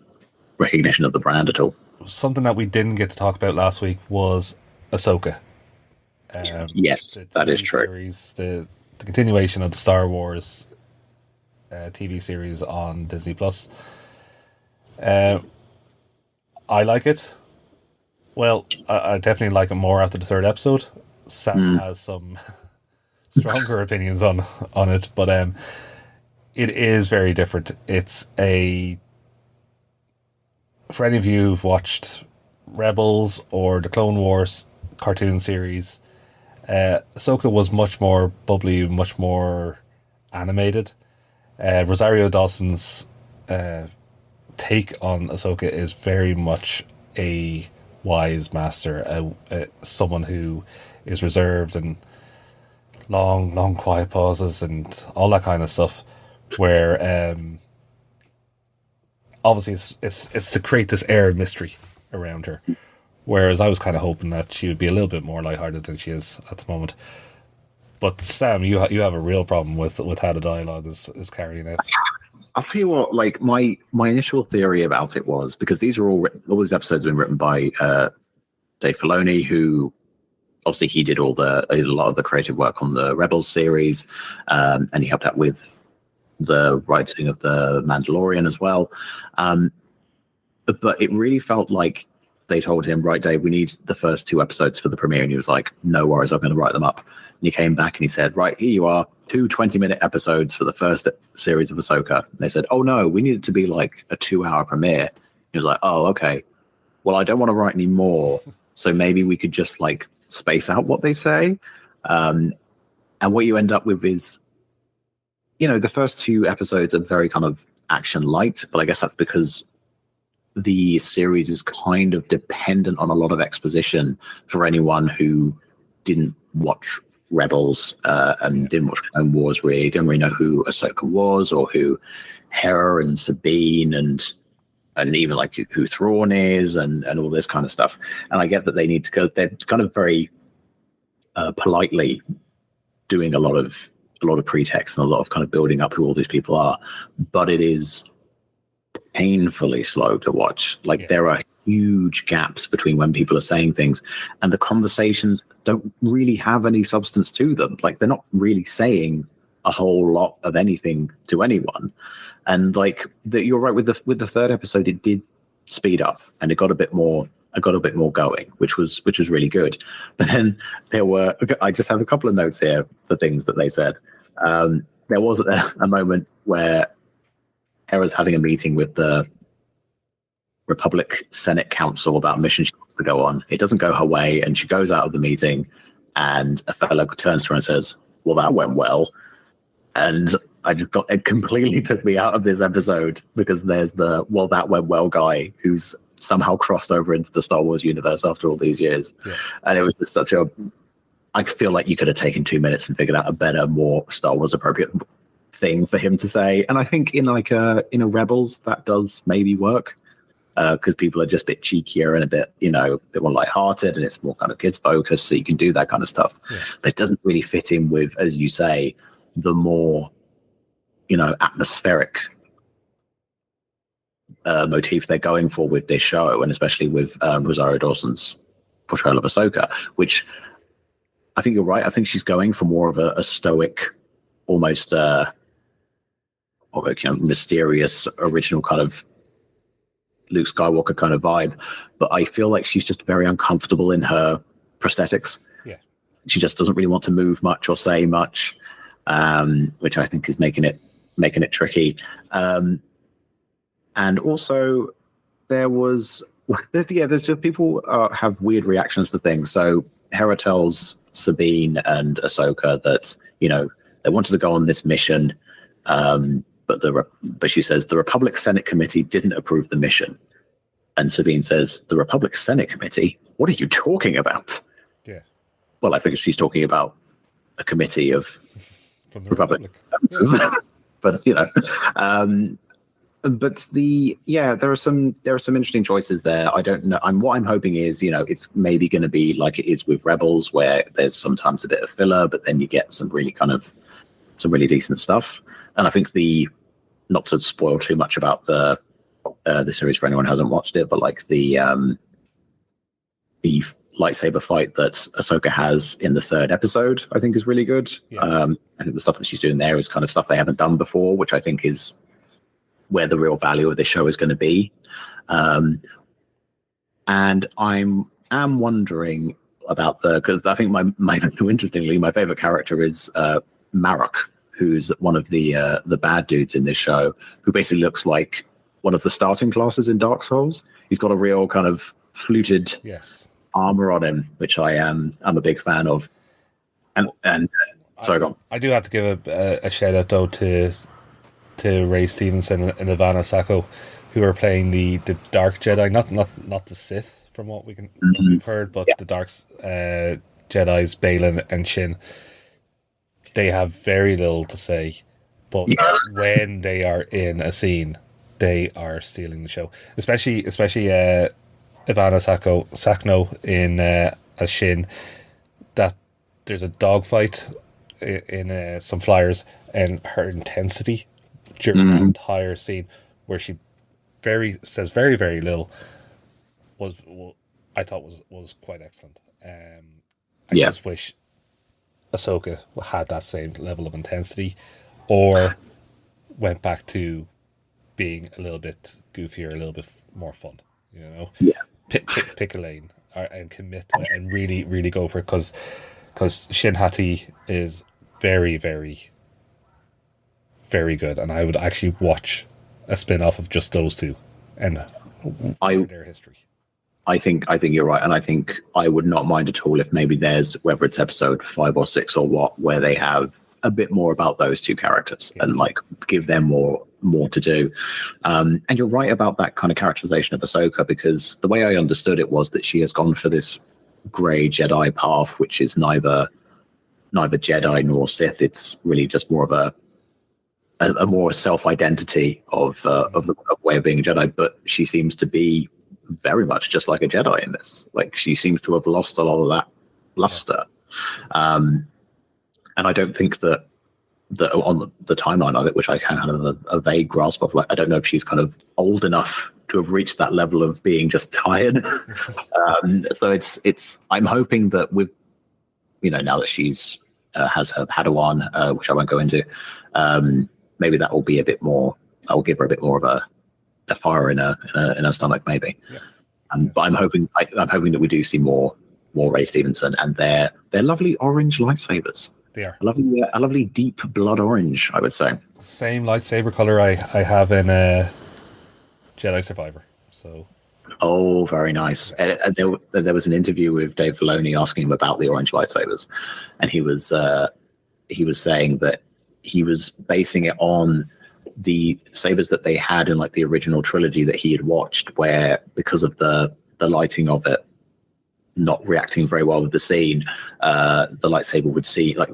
recognition of the brand at all. Something that we didn't get to talk about last week was Ahsoka. Yes, that is true. Series, the continuation of the Star Wars TV series on Disney Plus. I like it. Well, I definitely like it more after the third episode. Sam has some stronger opinions on it, but it is very different. For any of you who've watched Rebels or the Clone Wars cartoon series, Ahsoka was much more bubbly, much more animated. Rosario Dawson's take on Ahsoka is very much a wise master, someone who is reserved and long quiet pauses and all that kind of stuff, where obviously it's to create this air of mystery around her, whereas I was kind of hoping that she would be a little bit more lighthearted than she is at the moment. But Sam, you have a real problem with how the dialogue is carrying out. I'll tell you what, like my initial theory about it was, because these are all these episodes have been written by Dave Filoni, who obviously he did a lot of the creative work on the Rebels series, and he helped out with the writing of the Mandalorian as well. But it really felt like they told him, right, Dave, we need the first 2 episodes for the premiere, and he was like, no worries, I'm going to write them up. And he came back and he said, right, here you are, 2 20-minute episodes for the first series of Ahsoka. And they said, oh no, we need it to be like a 2-hour premiere. He was like, oh, okay. Well, I don't want to write any more, so maybe we could just like space out what they say. And what you end up with is, the first 2 episodes are very kind of action light, but I guess that's because the series is kind of dependent on a lot of exposition for anyone who didn't watch Rebels and didn't watch Clone Wars, really didn't really know who Ahsoka was, or who Hera and Sabine and even like who Thrawn is and all this kind of stuff. And I get that they need to go, they're kind of very politely doing a lot of pretext and a lot of kind of building up who all these people are, but it is painfully slow to watch. Like there are huge gaps between when people are saying things, and the conversations don't really have any substance to them. Like they're not really saying a whole lot of anything to anyone. And like you're right with the third episode, it did speed up and it got a bit more going, which was really good. But then I just have a couple of notes here for things that they said. There was a moment where Hera's having a meeting with the Republic Senate Council about a mission she wants to go on. It doesn't go her way, and she goes out of the meeting, and a fellow turns to her and says, well, that went well. And it completely took me out of this episode, because there's the, well, that went well guy who's somehow crossed over into the Star Wars universe after all these years. Yeah. And it was just I feel like you could have taken 2 minutes and figured out a better, more Star Wars appropriate thing for him to say. And I think in Rebels that does maybe work, because people are just a bit cheekier and a bit more lighthearted, and it's more kind of kids focused, so you can do that kind of stuff. Yeah. But it doesn't really fit in with, as you say, the more atmospheric motif they're going for with this show, and especially with Rosario Dawson's portrayal of Ahsoka, which I think you're right. I think she's going for more of a stoic, almost mysterious, original kind of Luke Skywalker kind of vibe. But I feel like she's just very uncomfortable in her prosthetics. Yeah, she just doesn't really want to move much or say much, which I think is making it tricky. And also, there's just people have weird reactions to things. So Hera tells Sabine and Ahsoka that they wanted to go on this mission, but she says the Republic Senate Committee didn't approve the mission, and Sabine says the Republic Senate Committee. What are you talking about? Yeah. Well, I think she's talking about a committee of From the Republic. Yeah. But there are some interesting choices there. I don't know. What I'm hoping is, it's maybe going to be like it is with Rebels, where there's sometimes a bit of filler, but then you get some really decent stuff. And I think not to spoil too much about the series for anyone who hasn't watched it, but like the lightsaber fight that Ahsoka has in the third episode, I think is really good. Yeah. I think the stuff that she's doing there is kind of stuff they haven't done before, which I think is where the real value of this show is going to be. And I am wondering about because I think interestingly, my favorite character is Marok, who's one of the bad dudes in this show, who basically looks like one of the starting classes in Dark Souls. He's got a real kind of fluted armor on him, which I'm a big fan of. And sorry, go on. I do have to give a shout out though to Ray Stevenson and Ivana Sacco, who are playing the Dark Jedi, not the Sith, from what we've heard, but the Dark Jedi's Balin and Shin. They have very little to say, but when they are in a scene, they are stealing the show. Especially Ivana Sakno in as Shin. That there's a dogfight in some flyers, and her intensity during the entire scene, where she says very, very little, I thought was quite excellent. I just wish Ahsoka had that same level of intensity, or went back to being a little bit goofier, a little bit more fun. Pick a lane and commit to it and really, really go for it, because Shin Hati is very, very, very good, and I would actually watch a spin-off of just those two and their history. I think you're right, and I think I would not mind at all if maybe there's, whether it's episode 5 or 6 or what, where they have a bit more about those two characters and like give them more to do. And you're right about that kind of characterization of Ahsoka, because the way I understood it was that she has gone for this grey Jedi path, which is neither Jedi nor Sith. It's really just more of a more self-identity of the way of being a Jedi. But she seems to be very much just like a Jedi in this. Like, she seems to have lost a lot of that luster. And I don't think that on the timeline of it, which I kind of have a vague grasp of, like, I don't know if she's kind of old enough to have reached that level of being just tired. So it's I'm hoping that with, now that she's has her Padawan, which I won't go into, maybe that will be a bit more, I'll give her a bit more of a fire in her stomach, maybe. But I'm hoping that we do see more Ray Stevenson and their lovely orange lightsabers. They are a lovely deep blood orange, I would say. Same lightsaber color I have in Jedi Survivor. So. Oh, very nice. And there was an interview with Dave Filoni asking him about the orange lightsabers, and he was saying that he was basing it on the sabers that they had in like the original trilogy that he had watched, where because of the lighting of it not reacting very well with the scene, the lightsaber would see, like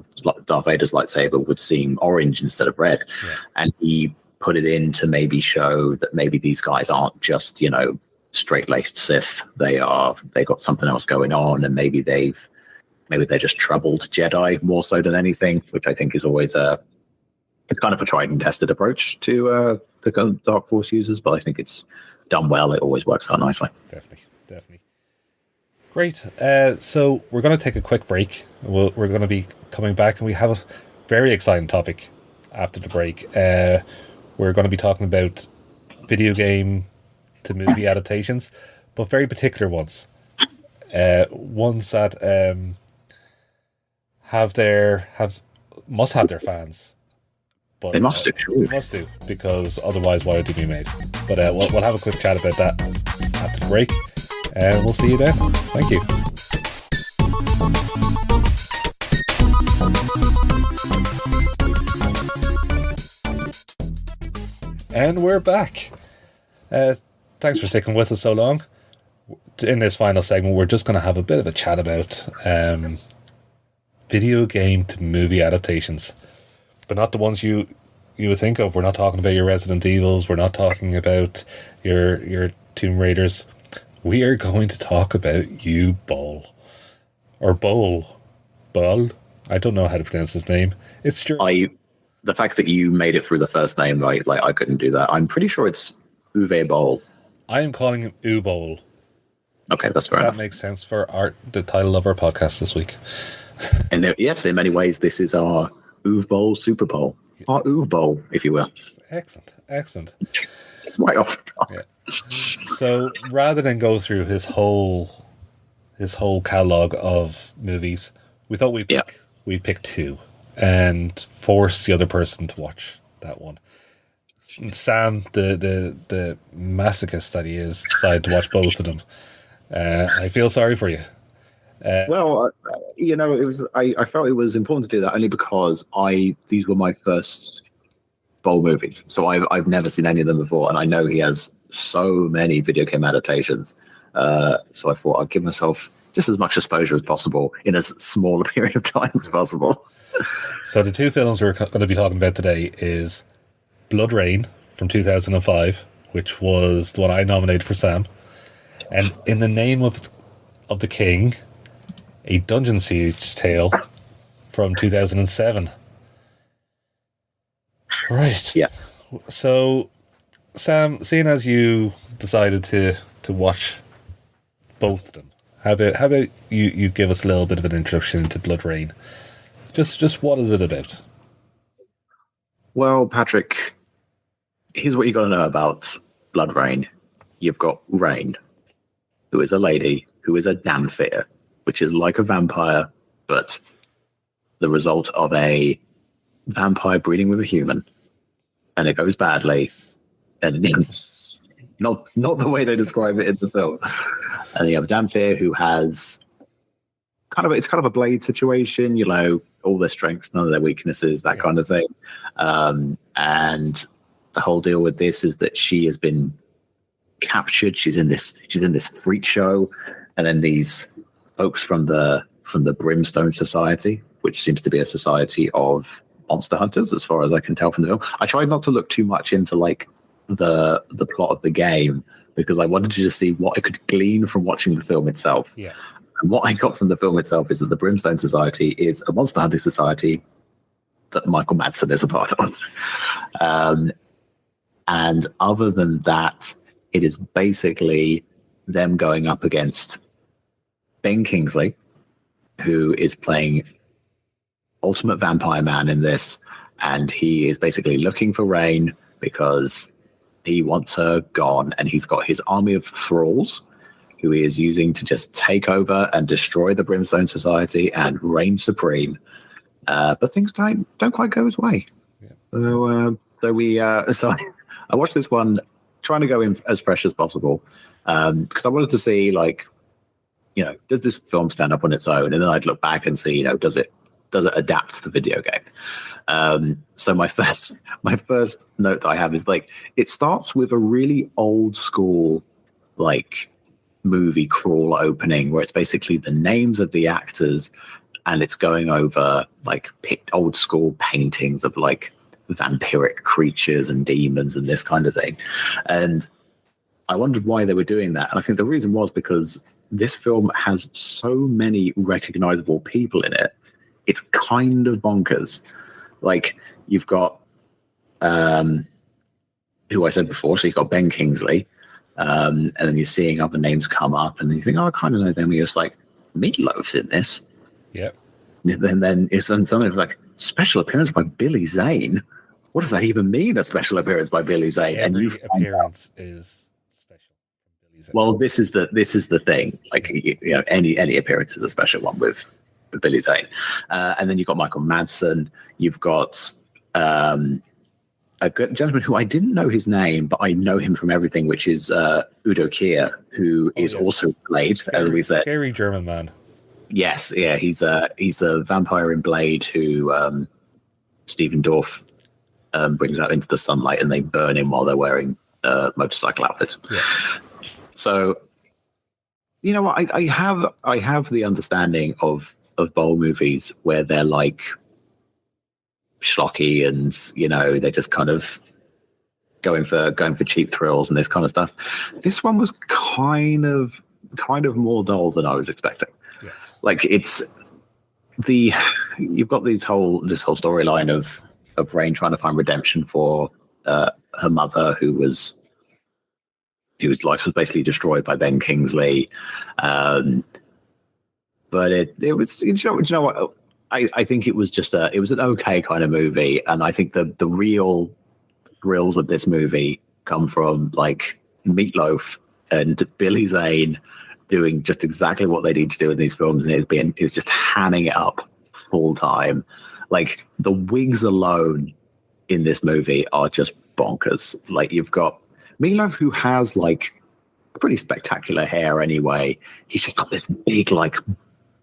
Darth Vader's lightsaber would seem orange instead of red. And he put it in to maybe show that maybe these guys aren't just straight-laced Sith. They got something else going on, and maybe they're just troubled Jedi more so than anything, which I think is always it's kind of a tried and tested approach to the kind of Dark Force users, but I think it's done well. It always works out nicely. Definitely. Great. So we're going to take a quick break. We're going to be coming back, and we have a very exciting topic after the break. We're going to be talking about video game to movie adaptations, but very particular ones. Ones that must have their fans. But They must do. They must do, because otherwise, why would they be made? But we'll have a quick chat about that after the break, and we'll see you then. Thank you. And we're back. Thanks for sticking with us so long. In this final segment, we're just going to have a bit of a chat about video game to movie adaptations, but not the ones you would think of. We're not talking about your Resident Evils. We're not talking about your Tomb Raiders. We are going to talk about Uwe Boll. Or Boll. Boll? I don't know how to pronounce his name. It's German. The fact that you made it through the first name, like I couldn't do that. I'm pretty sure it's Uwe Boll. I am calling him Uwe Boll. Okay, that's fair enough. That makes sense for the title of our podcast this week. And yes, in many ways, this is our Uwe Boll Super Bowl. Our Uwe Boll, if you will. Excellent. Right off the top. Yeah. So rather than go through his whole catalogue of movies, we thought we'd pick two and force the other person to watch that one. Sam, the masochist that he is, decided to watch both of them. I feel sorry for you. Well, it was. I felt it was important to do that only because these were my first Boll movies, so I've never seen any of them before, and I know he has so many video game adaptations. So I thought I'd give myself just as much exposure as possible in as small a period of time as possible. So the two films we're going to be talking about today is Blood Rain from 2005, which was the one I nominated for Sam, and In the Name of the King, a Dungeon Siege tale from 2007. Right. Yeah. So, Sam, seeing as you decided to watch both of them, how about you give us a little bit of an introduction to Blood Rain? Just what is it about? Well, Patrick, here's what you got to know about Blood Rain. You've got Rain, who is a lady who is a Damphir, which is like a vampire, but the result of a vampire breeding with a human, and it goes badly, and not the way they describe it in the film. And you have Damphir, who has kind of a Blade situation, all their strengths, none of their weaknesses, that kind of thing. And the whole deal with this is that she has been captured. She's in this freak show, and then these folks from the Brimstone Society, which seems to be a society of monster hunters, as far as I can tell from the film. I tried not to look too much into the plot of the game, because I wanted to just see what I could glean from watching the film itself. Yeah. And what I got from the film itself is that the Brimstone Society is a monster hunting society that Michael Madsen is a part of. And other than that, it is basically them going up against Ben Kingsley, who is playing Ultimate Vampire Man in this, and he is basically looking for Rain because he wants her gone, and he's got his army of thralls who he is using to just take over and destroy the Brimstone Society and reign supreme. But things don't quite go his way. Yeah. So I watched this one trying to go in as fresh as possible, because I wanted to see, does this film stand up on its own? And then I'd look back and see, does it adapt to the video game? So my first note that I have is it starts with a really old school movie crawl opening, where it's basically the names of the actors, and it's going over old school paintings of vampiric creatures and demons and this kind of thing. And I wondered why they were doing that, and I think the reason was because this film has so many recognizable people in it. It's kind of bonkers. You've got who I said before, so you've got Ben Kingsley, And then you're seeing other names come up, and then you think, oh, I kind of know them. You're just like, Meatloaf's in this. Yep. And then it's then something like special appearance by Billy Zane. What does that even mean? A special appearance by Billy Zane? Every and you appearance is special from Billy Zane. Well, this is the thing. Like, you know, any appearance is a special one with Billy Zane. And then you've got Michael Madsen. You've got a good gentleman who I didn't know his name, but I know him from everything, which is Udo Kier, who is also Blade, as we said. Scary German man. Yes, yeah, he's the vampire in Blade who Stephen Dorff brings out into the sunlight, and they burn him while they're wearing motorcycle outfits. Yeah. So, you know what? I have the understanding of Boll movies where they're like schlocky, and you know, they're just kind of going for cheap thrills and this kind of stuff. This one was kind of more dull than I was expecting. Yes. Like, you've got this whole storyline of Rain trying to find redemption for her mother, whose life was basically destroyed by Ben Kingsley. But it was, you know what? I think it was just it was an okay kind of movie, and I think the real thrills of this movie come from like Meatloaf and Billy Zane doing just exactly what they need to do in these films, and it's just hamming it up full time. Like, the wigs alone in this movie are just bonkers. Like, you've got Meatloaf, who has like pretty spectacular hair anyway. He's just got this big like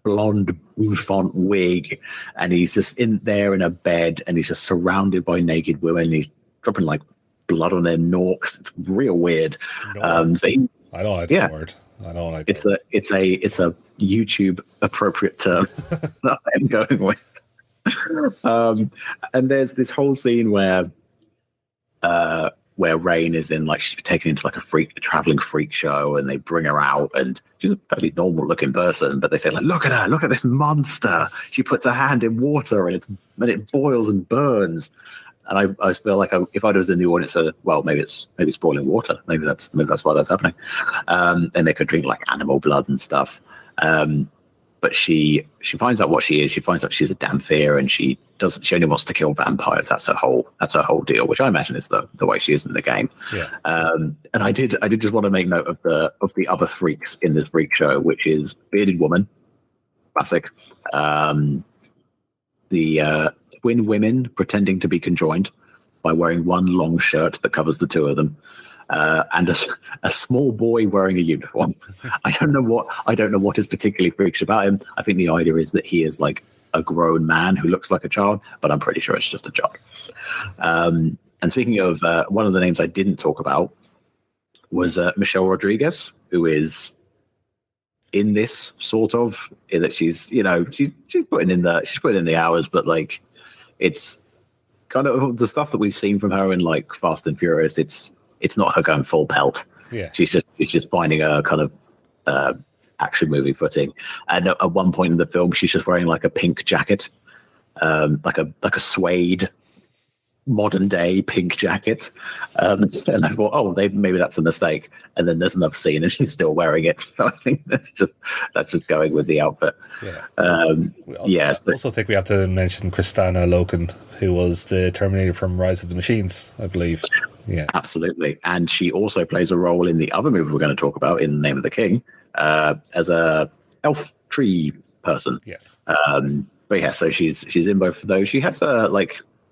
blonde bouffant wig, and he's just in there in a bed, and he's just surrounded by naked women. He's dropping like blood on their norks. It's real weird. I don't like that word. I don't like it's a YouTube appropriate term that I'm going with. And there's this whole scene where Rain is in, like, she's taken into like a traveling freak show, and they bring her out, and she's a fairly normal looking person, but they say, like, look at her, look at this monster. She puts her hand in water, and it boils and burns. And I feel like if I was in the audience, well, maybe it's boiling water. Maybe that's why that's happening. And they could drink like animal blood and stuff. But she finds out what she is. She finds out she's a Damphir, and she only wants to kill vampires. That's her whole deal, which I imagine is the way she is in the game. Yeah. And I did just want to make note of the other freaks in this freak show, which is bearded woman, classic. The twin women pretending to be conjoined by wearing one long shirt that covers the two of them. And a small boy wearing a uniform. I don't know what is particularly freakish about him. I think the idea is that he is like a grown man who looks like a child, but I'm pretty sure it's just a child. And speaking of one of the names I didn't talk about was Michelle Rodriguez, who is in this sort of, in that she's putting in the hours, but like, it's kind of the stuff that we've seen from her in like Fast and Furious. It's not her going full pelt. Yeah, she's just finding a kind of action movie footing. And at one point in the film, she's just wearing like a pink jacket, like a suede modern day pink jacket. And I thought, oh, maybe that's a mistake. And then there's another scene, and she's still wearing it. So I think that's just going with the outfit. Yeah. I also think we have to mention Kristanna Loken, who was the Terminator from Rise of the Machines, I believe. Yeah, absolutely. And she also plays a role in the other movie we're going to talk about, In the Name of the King, as a elf tree person. Yes. But yeah, so she's in both of those. She has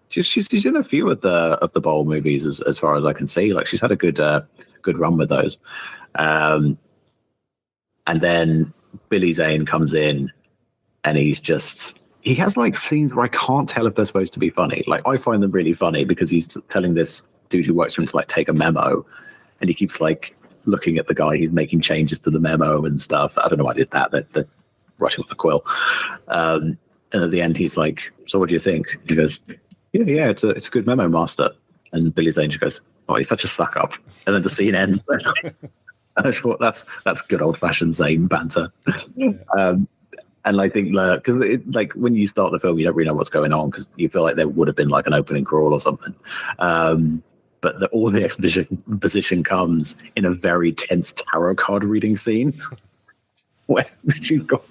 she's in a few of the Boll movies as far as I can see. Like, she's had a good run with those. And then Billy Zane comes in, and he has like scenes where I can't tell if they're supposed to be funny. Like, I find them really funny because he's telling this dude who works for him to like take a memo, and he keeps like looking at the guy. He's making changes to the memo and stuff. I don't know why I did that. They're rushing with the quill. And at the end, he's like, "So what do you think?" And he goes, Yeah, it's a good memo, master. And Billy Zane just goes, "Oh, he's such a suck up." And then the scene ends. I thought that's good old fashioned Zane banter. And I think because like when you start the film, you don't really know what's going on because you feel like there would have been like an opening crawl or something. but all the exposition comes in a very tense tarot card reading scene where she's got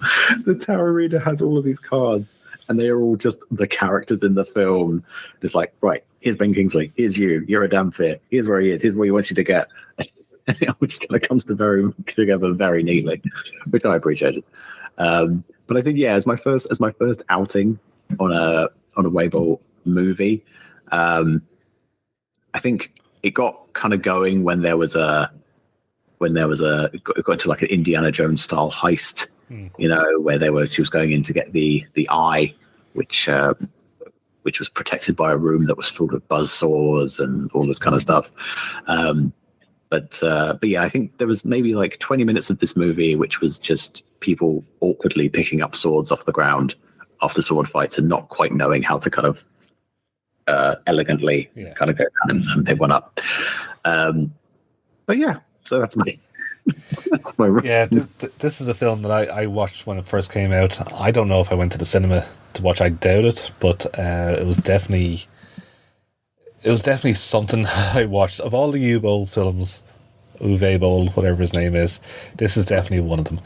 the tarot reader has all of these cards and they are all just the characters in the film. Just like, right, here's Ben Kingsley, here's you, you're a damn fear, here's where he is, here's where he wants you to get. And it just kind of comes together very neatly, which I appreciated. But I think, yeah, as my first outing on a Uwe Boll movie, I think it got kind of going when there was it got to like an Indiana Jones style heist, you know, where she was going in to get the eye, which was protected by a room that was filled with buzzsaws and all this kind of stuff. But yeah, I think there was maybe like 20 minutes of this movie which was just people awkwardly picking up swords off the ground after sword fights and not quite knowing how to kind of elegantly kind of go down and pick one up. But yeah, so that's my yeah. This is a film that I watched when it first came out. I don't know if I went to the cinema to watch. I doubt it, but it was definitely something I watched. Of all the Uwe Boll films, Uwe Boll, whatever his name is, this is definitely one of them.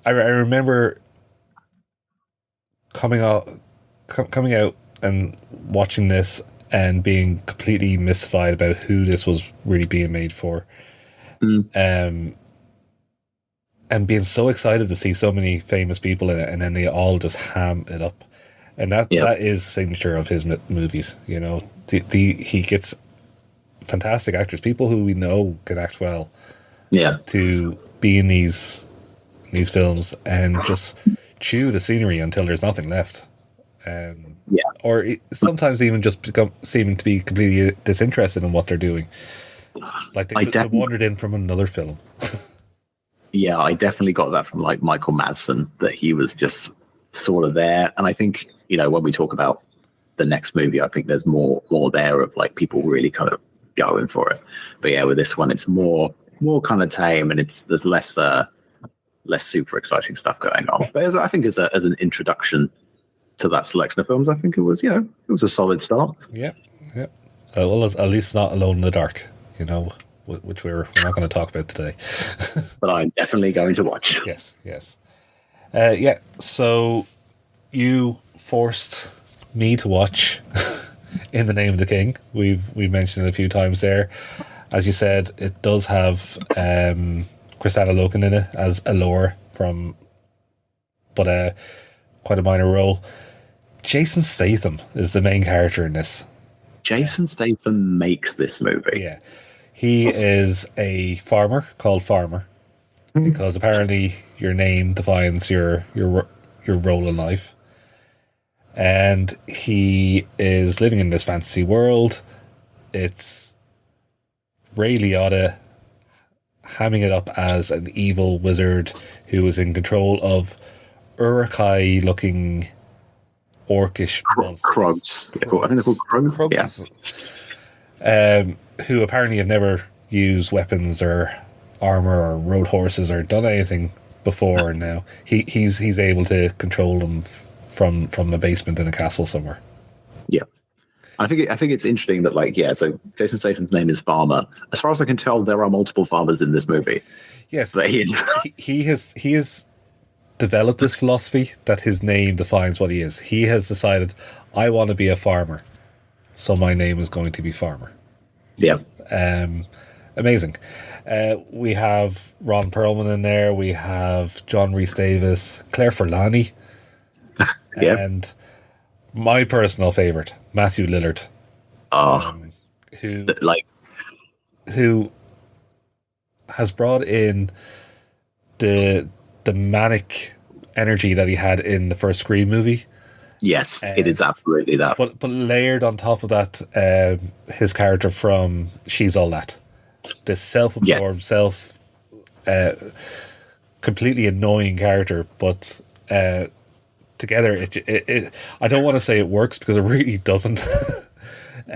I remember coming out and watching this and being completely mystified about who this was really being made for. And being so excited to see so many famous people in it, and then they all just ham it up. And that is signature of his movies, you know. He gets fantastic actors, people who we know can act well, to be in these films and just chew the scenery until there's nothing left. Or sometimes even just seeming to be completely disinterested in what they're doing, like they wandered in from another film. Yeah, I definitely got that from like Michael Madsen, that he was just sort of there. And I think, you know, when we talk about the next movie, I think there's more there of like people really kind of going for it. But yeah, with this one, it's more kind of tame, and there's less super exciting stuff going on. But I think as an introduction to that selection of films, I think it was a solid start. Yeah. Well, at least not Alone in the Dark, you know, which we're not going to talk about today. But I'm definitely going to watch. Yes. So you forced me to watch In the Name of the King. We've mentioned it a few times there. As you said, it does have Kristanna Loken in it as Allure but quite a minor role. Jason Statham is the main character in this. Jason Statham makes this movie. Yeah. He is a farmer called Farmer, because apparently your name defines your role in life. And he is living in this fantasy world. It's Ray Liotta hamming it up as an evil wizard who is in control of Uruk-hai-looking orcish Krugs. I think they're called Krugs. Yeah. Who apparently have never used weapons or armor or rode horses or done anything before. And now he's able to control them from a basement in a castle somewhere. Yeah. I think it's interesting that so Jason Statham's name is Farmer. As far as I can tell, there are multiple farmers in this movie. Yes, he has developed this philosophy that his name defines what he is. He has decided, I want to be a farmer, so my name is going to be Farmer. Yeah. Amazing. We have Ron Perlman in there. We have John Rhys-Davies, Claire Forlani, and my personal favorite, Matthew Lillard, who has brought in the manic energy that he had in the first Scream movie. Yes, it is absolutely that. But layered on top of that, his character from She's All That. This self-absorbed, completely annoying character, but together, it I don't want to say it works because it really doesn't.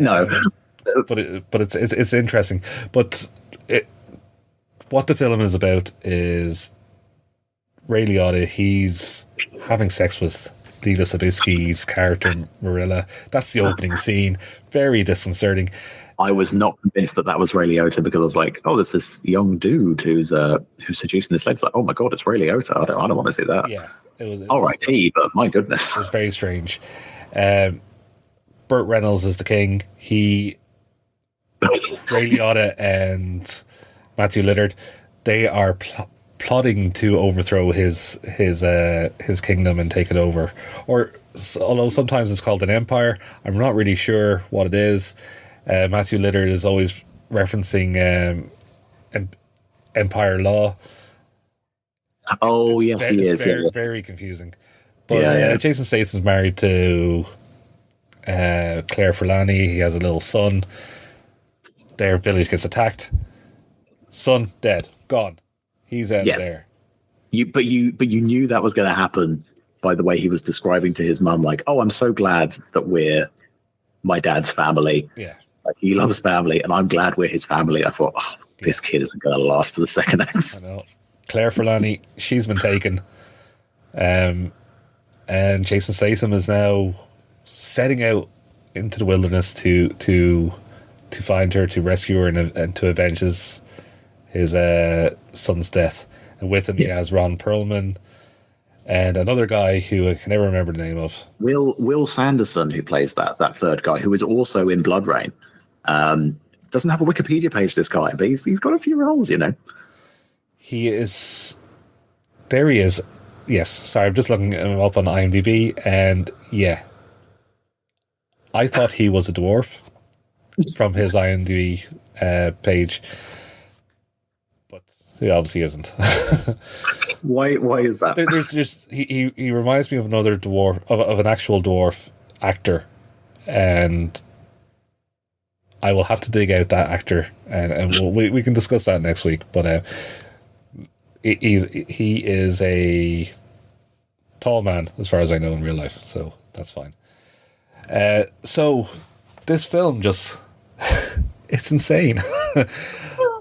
No, but it's interesting. But what the film is about is Ray Liotta. He's having sex with Lila Sabisky's character Marilla. That's the opening scene. Very disconcerting. I was not convinced that was Ray Liotta because I was like, oh, there's this young dude who's seducing this lady. It's like, oh my god, it's Ray Liotta. I don't want to see that. Yeah, it was R.I.P. But my goodness, it was very strange. Burt Reynolds is the king. Ray Liotta and Matthew Lillard, they are plotting to overthrow his kingdom and take it over. Or although sometimes it's called an empire, I'm not really sure what it is. Matthew Lillard is always referencing empire law. Oh, yes, he is. Very, very confusing. But Jason Statham's married to Claire Forlani. He has a little son. Their village gets attacked. Son dead, gone. He's out there. But you knew that was going to happen by the way he was describing to his mum, like, "Oh, I'm so glad that we're my dad's family. Yeah, like he loves family, and I'm glad we're his family." I thought, oh, this kid isn't going to last to the second act. I know. Claire Forlani, she's been taken, and Jason Statham is now setting out into the wilderness to find her, to rescue her, and to avenge his son's death. And with him, he has Ron Perlman and another guy who I can never remember the name of. Will Sanderson, who plays that third guy, who is also in Blood Rain. Doesn't have a Wikipedia page, this guy, but he's got a few roles, you know. He is. There he is. Yes, sorry, I'm just looking him up on IMDb, and yeah, I thought he was a dwarf from his IMDb page, but he obviously isn't. Why is that? There's just he reminds me of another dwarf, of an actual dwarf actor, and I will have to dig out that actor, and we can discuss that next week. But he is a tall man, as far as I know in real life, so that's fine. So this film just it's insane.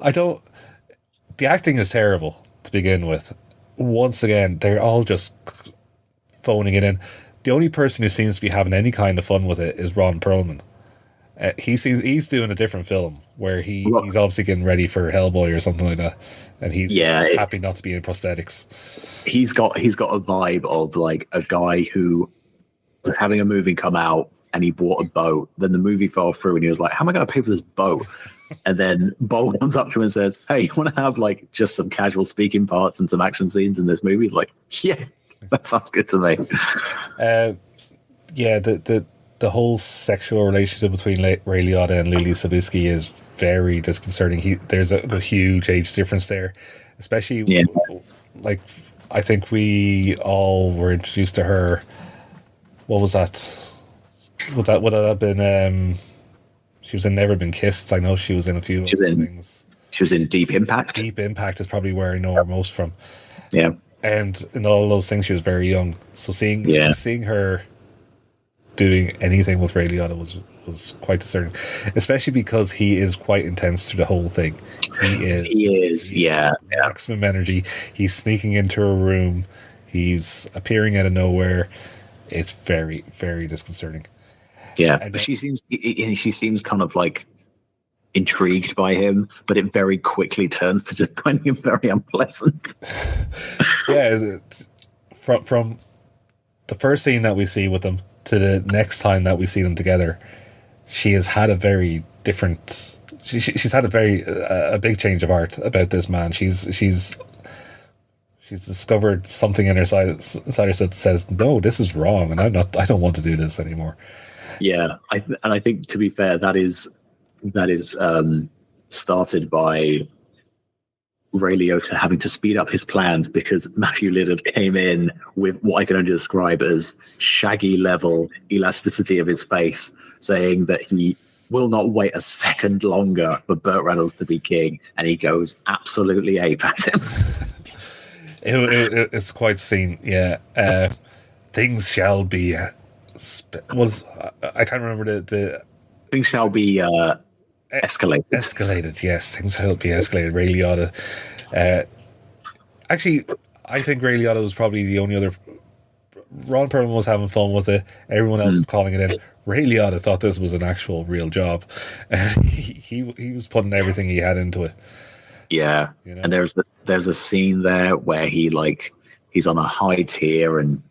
The acting is terrible to begin with. Once again, they're all just phoning it in. The only person who seems to be having any kind of fun with it is Ron Perlman. He's doing a different film where he's obviously getting ready for Hellboy or something like that, and he's happy not to be in prosthetics. He's got a vibe of like a guy who was having a movie come out and he bought a boat. Then the movie fell through and he was like, "How am I going to pay for this boat?" And then Boll comes up to him and says, "Hey, you want to have like just some casual speaking parts and some action scenes in this movie?" He's like, "Yeah, that sounds good to me." The whole sexual relationship between Ray Liotta and Lily Sabisky is very disconcerting. There's a huge age difference there, especially like I think we all were introduced to her. What was that? Would that have been? She was in Never Been Kissed. I know she was in a few other things. She was in Deep Impact. Deep Impact is probably where I know her most from. Yeah, and in all those things, she was very young. So seeing her doing anything with Ray Liotta was quite discerning, especially because he is quite intense through the whole thing. He is maximum energy. He's sneaking into a room. He's appearing out of nowhere. It's very, very disconcerting. Yeah, but she seems kind of like intrigued by him, but it very quickly turns to just finding him very unpleasant. From the first scene that we see with him to the next time that we see them together, she has had a very different. She's had a big change of heart about this man. She's discovered something in her side herself that says, "No, this is wrong, and I don't want to do this anymore." Yeah, I think to be fair, that is started by Ray Liotta having to speed up his plans because Matthew Lillard came in with what I can only describe as shaggy level elasticity of his face, saying that he will not wait a second longer for Burt Reynolds to be king, and he goes absolutely ape at him. It's quite the scene, yeah. Things shall be. I can't remember the. Things shall be escalated. Escalated, yes. Things shall be escalated. Ray Liotta. Actually, I think Ray Liotta was probably the only other Ron Perlman was having fun with it. Everyone else was calling it in. Ray Liotta thought this was an actual real job, and he was putting everything he had into it. Yeah, You know? and there's a scene there where he's on a high tier and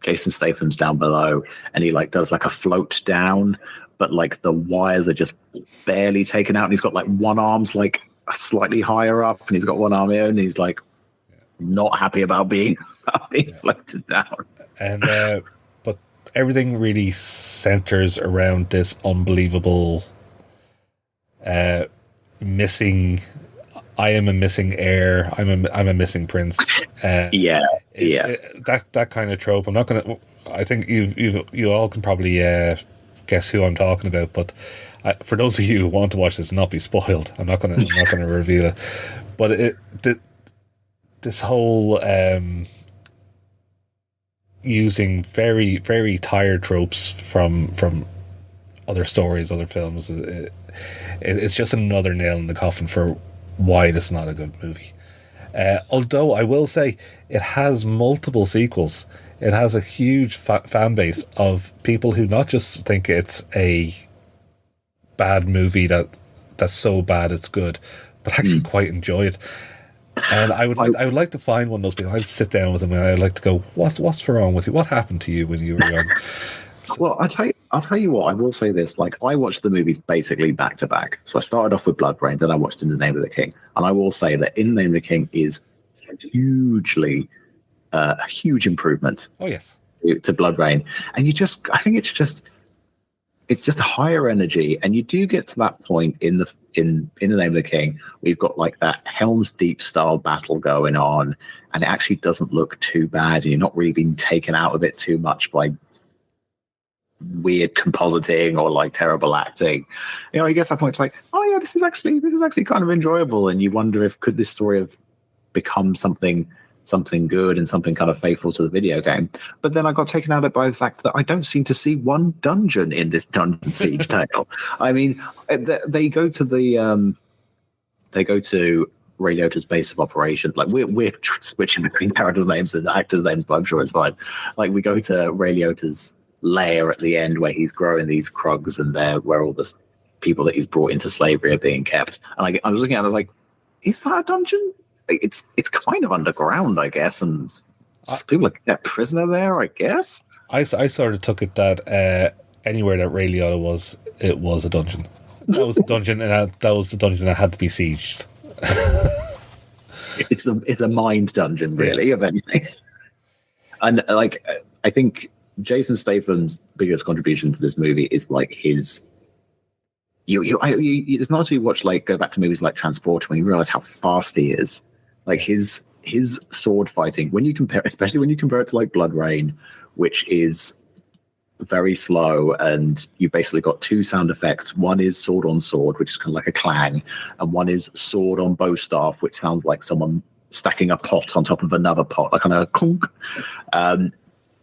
Jason Statham's down below, and he like does like a float down, but like the wires are just barely taken out, and he's got like one arm's like slightly higher up, and he's got one arm here, and he's like not happy about being floated down. And but everything really centers around this unbelievable missing. I am a missing heir. I'm a missing prince. That kind of trope. I'm not gonna. I think you all can probably guess who I'm talking about. But for those of you who want to watch this and not be spoiled, I'm not gonna reveal it. But this whole using very, very tired tropes from other stories, other films. It's just another nail in the coffin for why this is not a good movie. Although I will say it has multiple sequels. It has a huge fan base of people who not just think it's a bad movie that's so bad it's good, but actually quite enjoy it. And I would like to find one of those people. I'd sit down with them and I'd like to go, what's wrong with you? What happened to you when you were young? Well, I'll tell you what. I will say this: like, I watched the movies basically back to back. So I started off with Blood Rain, then I watched In the Name of the King, and I will say that In the Name of the King is hugely a huge improvement. Oh yes, to Blood Rain, and I think it's just higher energy, and you do get to that point in the Name of the King. We've got like that Helm's Deep style battle going on, and it actually doesn't look too bad, and you're not really being taken out of it too much by weird compositing or like terrible acting. You know, you get to that point, it's like, oh yeah, this is actually kind of enjoyable, and you wonder if could this story have become something good and something kind of faithful to the video game. But then I got taken out of it by the fact that I don't seem to see one dungeon in this Dungeon Siege tale. I mean, they go to Ray Liotta's base of operations. Like we're switching between characters' names and actors' names, but I'm sure it's fine. Like we go to Ray Liotta's lair at the end where he's growing these krugs, and where all the people that he's brought into slavery are being kept. And I was looking at it, I was like, is that a dungeon? It's kind of underground, I guess, and people are prisoner there, I guess. I sort of took it that anywhere that Ray Liotta was, it was a dungeon. That was a dungeon, and that was the dungeon that had to be sieged. It's a mind dungeon, really, of anything. And like, I think Jason Statham's biggest contribution to this movie is like his. It's not until you watch go back to movies like Transporter when you realize how fast he is. Like his sword fighting, especially when you compare it to like Blood Rain, which is very slow, and you basically got two sound effects. One is sword on sword, which is kind of like a clang, and one is sword on bow staff, which sounds like someone stacking a pot on top of another pot, like kind of clunk. And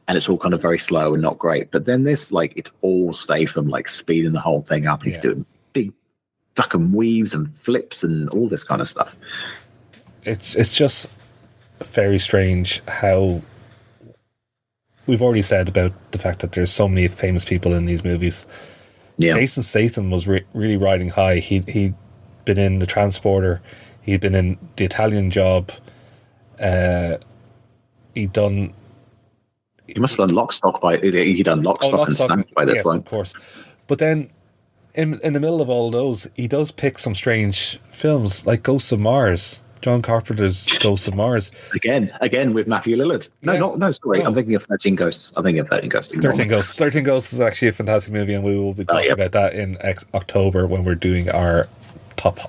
it's all kind of very slow and not great. But then this, like, it's all Statham, like speeding the whole thing up. He's doing big duck and weaves and flips and all this kind of stuff. It's just very strange how we've already said about the fact that there's so many famous people in these movies. Yeah. Jason Statham was really riding high. He'd been in The Transporter. He'd been in The Italian Job. He'd done... He must have done Lock, Stock and Snack by this point. Of course. But then, in the middle of all those, he does pick some strange films, like Ghosts of Mars. John Carpenter's Ghosts of Mars. Again with Matthew Lillard. No, sorry. I'm thinking of 13 Ghosts. 13 Ghosts. 13 Ghosts is actually a fantastic movie, and we will be talking about that in October when we're doing our top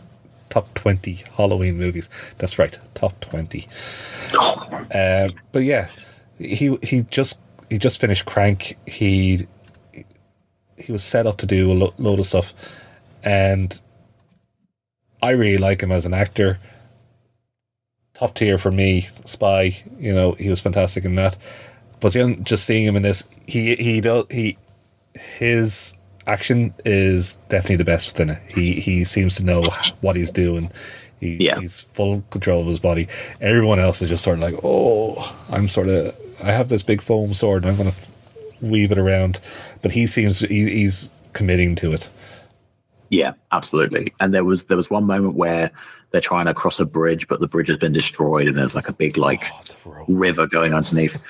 20 Halloween movies. That's right, top 20. But yeah, he just finished Crank. He was set up to do a load of stuff, and I really like him as an actor. Top tier for me. Spy, he was fantastic in that. But then just seeing him in this, his action is definitely the best within it. He seems to know what he's doing. He's full control of his body. Everyone else is just sort of like, I'm sort of I have this big foam sword and I'm going to weave it around. But he's committing to it. Yeah, absolutely. And there was one moment where they're trying to cross a bridge, but the bridge has been destroyed, and there's like a big river going underneath.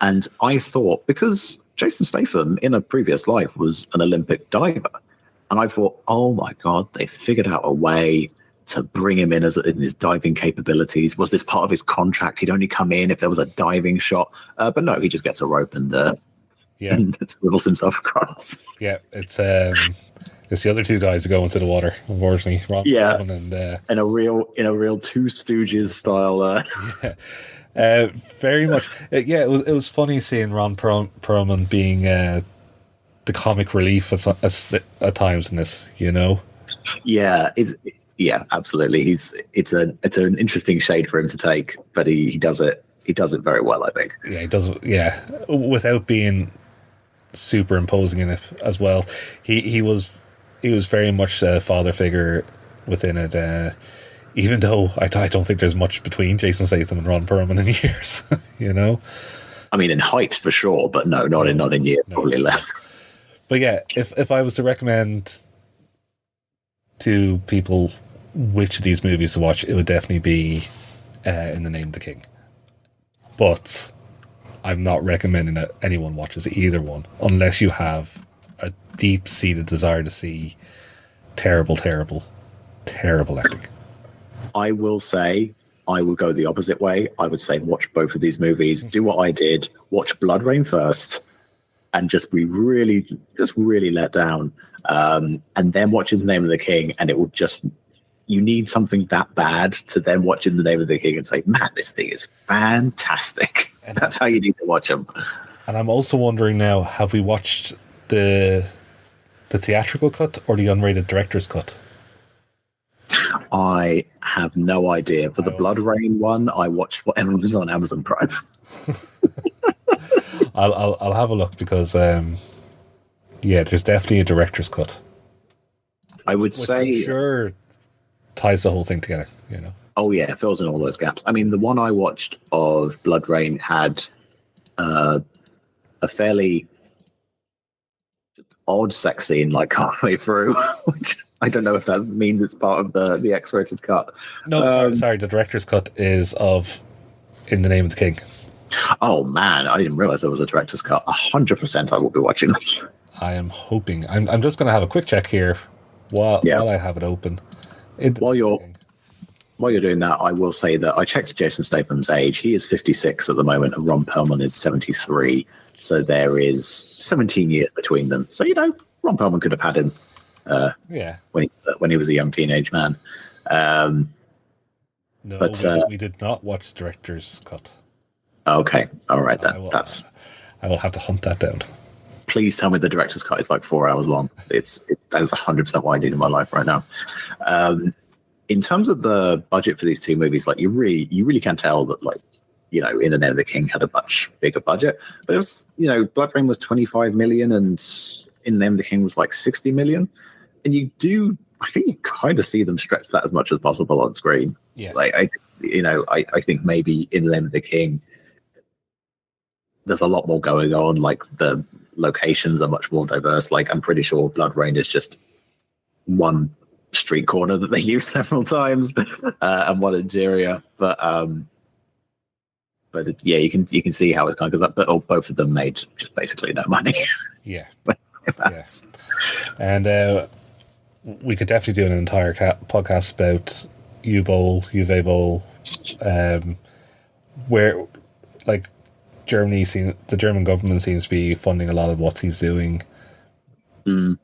And I thought, because Jason Statham in a previous life was an Olympic diver, and I thought, oh my God, they figured out a way to bring him in in his diving capabilities. Was this part of his contract? He'd only come in if there was a diving shot, but no, he just gets a rope and swivels himself across. Yeah, it's the other two guys who go into the water, unfortunately. Ron Perlman and in a real Two Stooges style. Very much. It was funny seeing Ron Perlman being the comic relief at times in this. You know. Yeah, absolutely. It's an interesting shade for him to take, but he does it. He does it very well, I think. Yeah, he does. Yeah, without being super imposing in it as well. He was very much a father figure within it, even though I don't think there's much between Jason Statham and Ron Perlman in years. You know, I mean, in height for sure, but not in years, probably less. But yeah, if I was to recommend to people which of these movies to watch, it would definitely be In the Name of the King. But I'm not recommending that anyone watches either one unless you have a deep-seated desire to see terrible acting. I will say, I would go the opposite way. I would say watch both of these movies. Do what I did. Watch Blood Rain first, and just be really let down. And then watch In the Name of the King, and it will just. You need something that bad to then watch In the Name of the King and say, "Man, this thing is fantastic." And that's how you need to watch them. And I'm also wondering now: have we watched the theatrical cut or the unrated director's cut? I have no idea. For the Blood Rain one, I watched whatever was on Amazon Prime. I'll have a look because there's definitely a director's cut. I would say I'm sure ties the whole thing together. You know. Oh yeah, it fills in all those gaps. I mean, the one I watched of Blood Rain had a fairly odd sex scene like halfway through, which I don't know if that means it's part of the X-rated cut. No, sorry. The director's cut is of In the Name of the King. Oh man, I didn't realize there was a director's cut. 100% I will be watching this. I am hoping. I'm just going to have a quick check here while I have it open. While you're doing that, I will say that I checked Jason Statham's age. He is 56 at the moment, and Ron Perlman is 73. So there is 17 years between them. So, Ron Perlman could have had him when he was a young teenage man. We did not watch the director's cut. Okay. All right, then. I will have to hunt that down. Please tell me the director's cut is like 4 hours long. That is 100% what I need in my life right now. In terms of the budget for these two movies, like you really can tell that, like, In the Name of the King had a much bigger budget, but it was, Blood Rain was 25 million and In the Name of the King was like 60 million. And I think you kind of see them stretch that as much as possible on screen. Yes. Like, I think maybe In the Name of the King, there's a lot more going on. Like the locations are much more diverse. Like I'm pretty sure Blood Rain is just one street corner that they use several times and one interior. But you can see how it's kind of, but both of them made just basically no money. Yeah. And we could definitely do an entire podcast about Uwe Boll, where like the German government seems to be funding a lot of what he's doing. There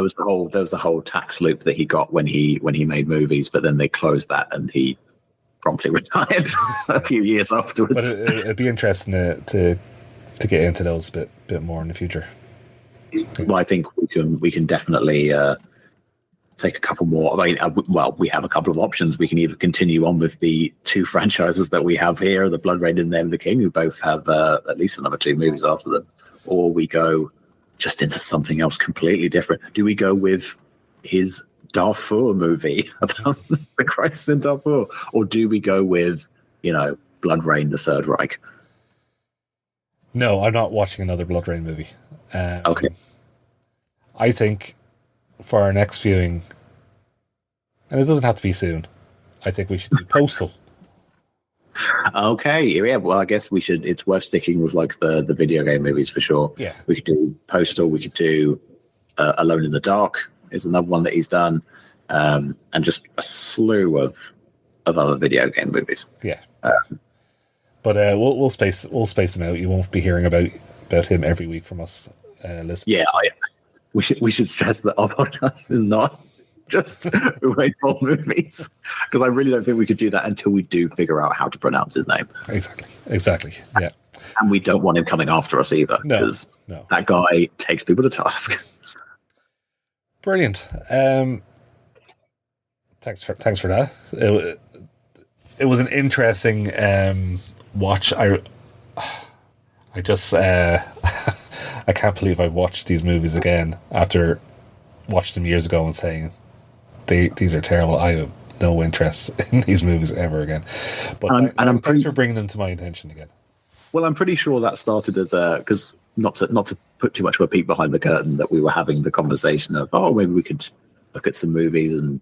was the whole tax loop that he got when he made movies, but then they closed that and he promptly retired a few years afterwards. But it'd be interesting to get into those a bit more in the future. Well, I think we can definitely take a couple more. I mean, we have a couple of options. We can either continue on with the two franchises that we have here, the Blood Rain and the Name of the King, who both have at least another two movies after them, or we go just into something else completely different. Do we go with his Darfur movie about the crisis in Darfur, or do we go with Blood Rain, the Third Reich? No, I'm not watching another Blood Rain movie. Okay. I think for our next viewing, and it doesn't have to be soon, I think we should do Postal. Okay, yeah. Well, I guess we should. It's worth sticking with like the video game movies for sure. Yeah. We could do Postal. We could do Alone in the Dark. Is another one that he's done, and just a slew of other video game movies. Yeah. But we'll space them out. You won't be hearing about him every week from us. Listeners. Yeah, we should stress that our podcast is not just Uwe Boll movies, because I really don't think we could do that until we do figure out how to pronounce his name. Exactly. Yeah. And we don't want him coming after us either, because that guy takes people to task. Brilliant. Thanks for that. It was an interesting watch. I just I can't believe I've watched these movies again after watching them years ago and saying these are terrible. I have no interest in these movies ever again. But thanks for bringing them to my attention again. Well, I'm pretty sure that started as because not to put too much of a peek behind the curtain, that we were having the conversation of, oh, maybe we could look at some movies, and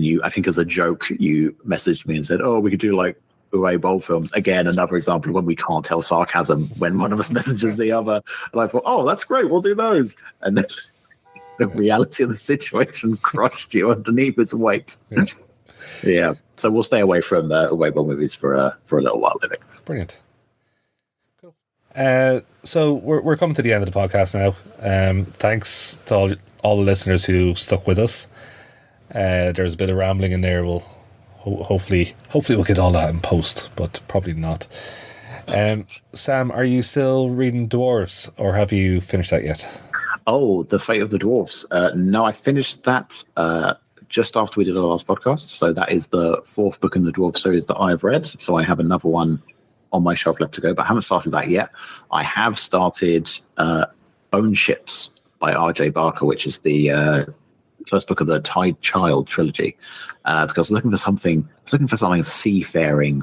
you, I think as a joke, you messaged me and said, oh, we could do like Uwe Boll films. Again, another example of when we can't tell sarcasm when one of us messages the other. And I thought, oh, that's great, we'll do those. And then the reality of the situation crushed you underneath its weight. Yeah. So we'll stay away from Uwe Boll movies for a little while, I think. Brilliant. Cool. So we're coming to the end of the podcast now. Thanks to all the listeners who stuck with us. There's a bit of rambling in there. We'll hopefully we'll get all that in post, but probably not. Sam, are you still reading Dwarves, or have you finished that yet? Oh, The Fate of the Dwarves. No, I finished that just after we did our last podcast. So that is the fourth book in the Dwarf series that I've read. So I have another one on my shelf left to go, but I haven't started that yet. I have started Bone Ships by R.J. Barker, which is the first book of the Tide Child trilogy, because I was looking for something seafaring,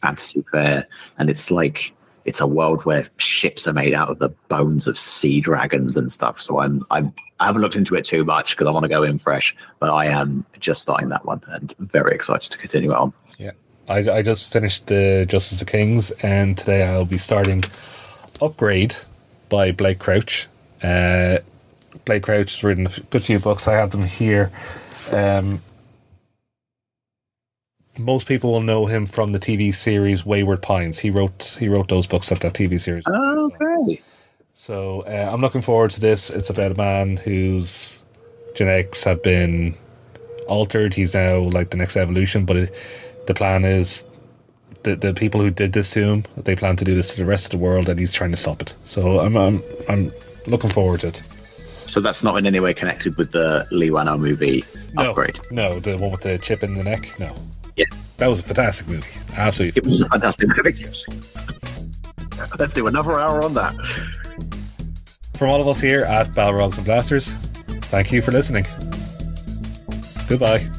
fantasy fair, and it's a world where ships are made out of the bones of sea dragons and stuff. So I haven't looked into it too much because I want to go in fresh, but I am just starting that one and very excited to continue it on. Yeah, I just finished the Justice of Kings, and today I'll be starting Upgrade by Blake Crouch. Blake Crouch has written a good few books. I have them here. Most people will know him from the TV series Wayward Pines. He wrote those books at that TV series. Oh, okay. So I'm looking forward to this. It's about a man whose genetics have been altered. He's now like the next evolution, but the plan is the people who did this to him, they plan to do this to the rest of the world, and he's trying to stop it. So I'm looking forward to it. So that's not in any way connected with the Lee Wano movie Upgrade? No, the one with the chip in the neck? No. Yeah. That was a fantastic movie. Absolutely. It was a fantastic movie. Let's do another hour on that. From all of us here at Balrogs Blasters, thank you for listening. Goodbye.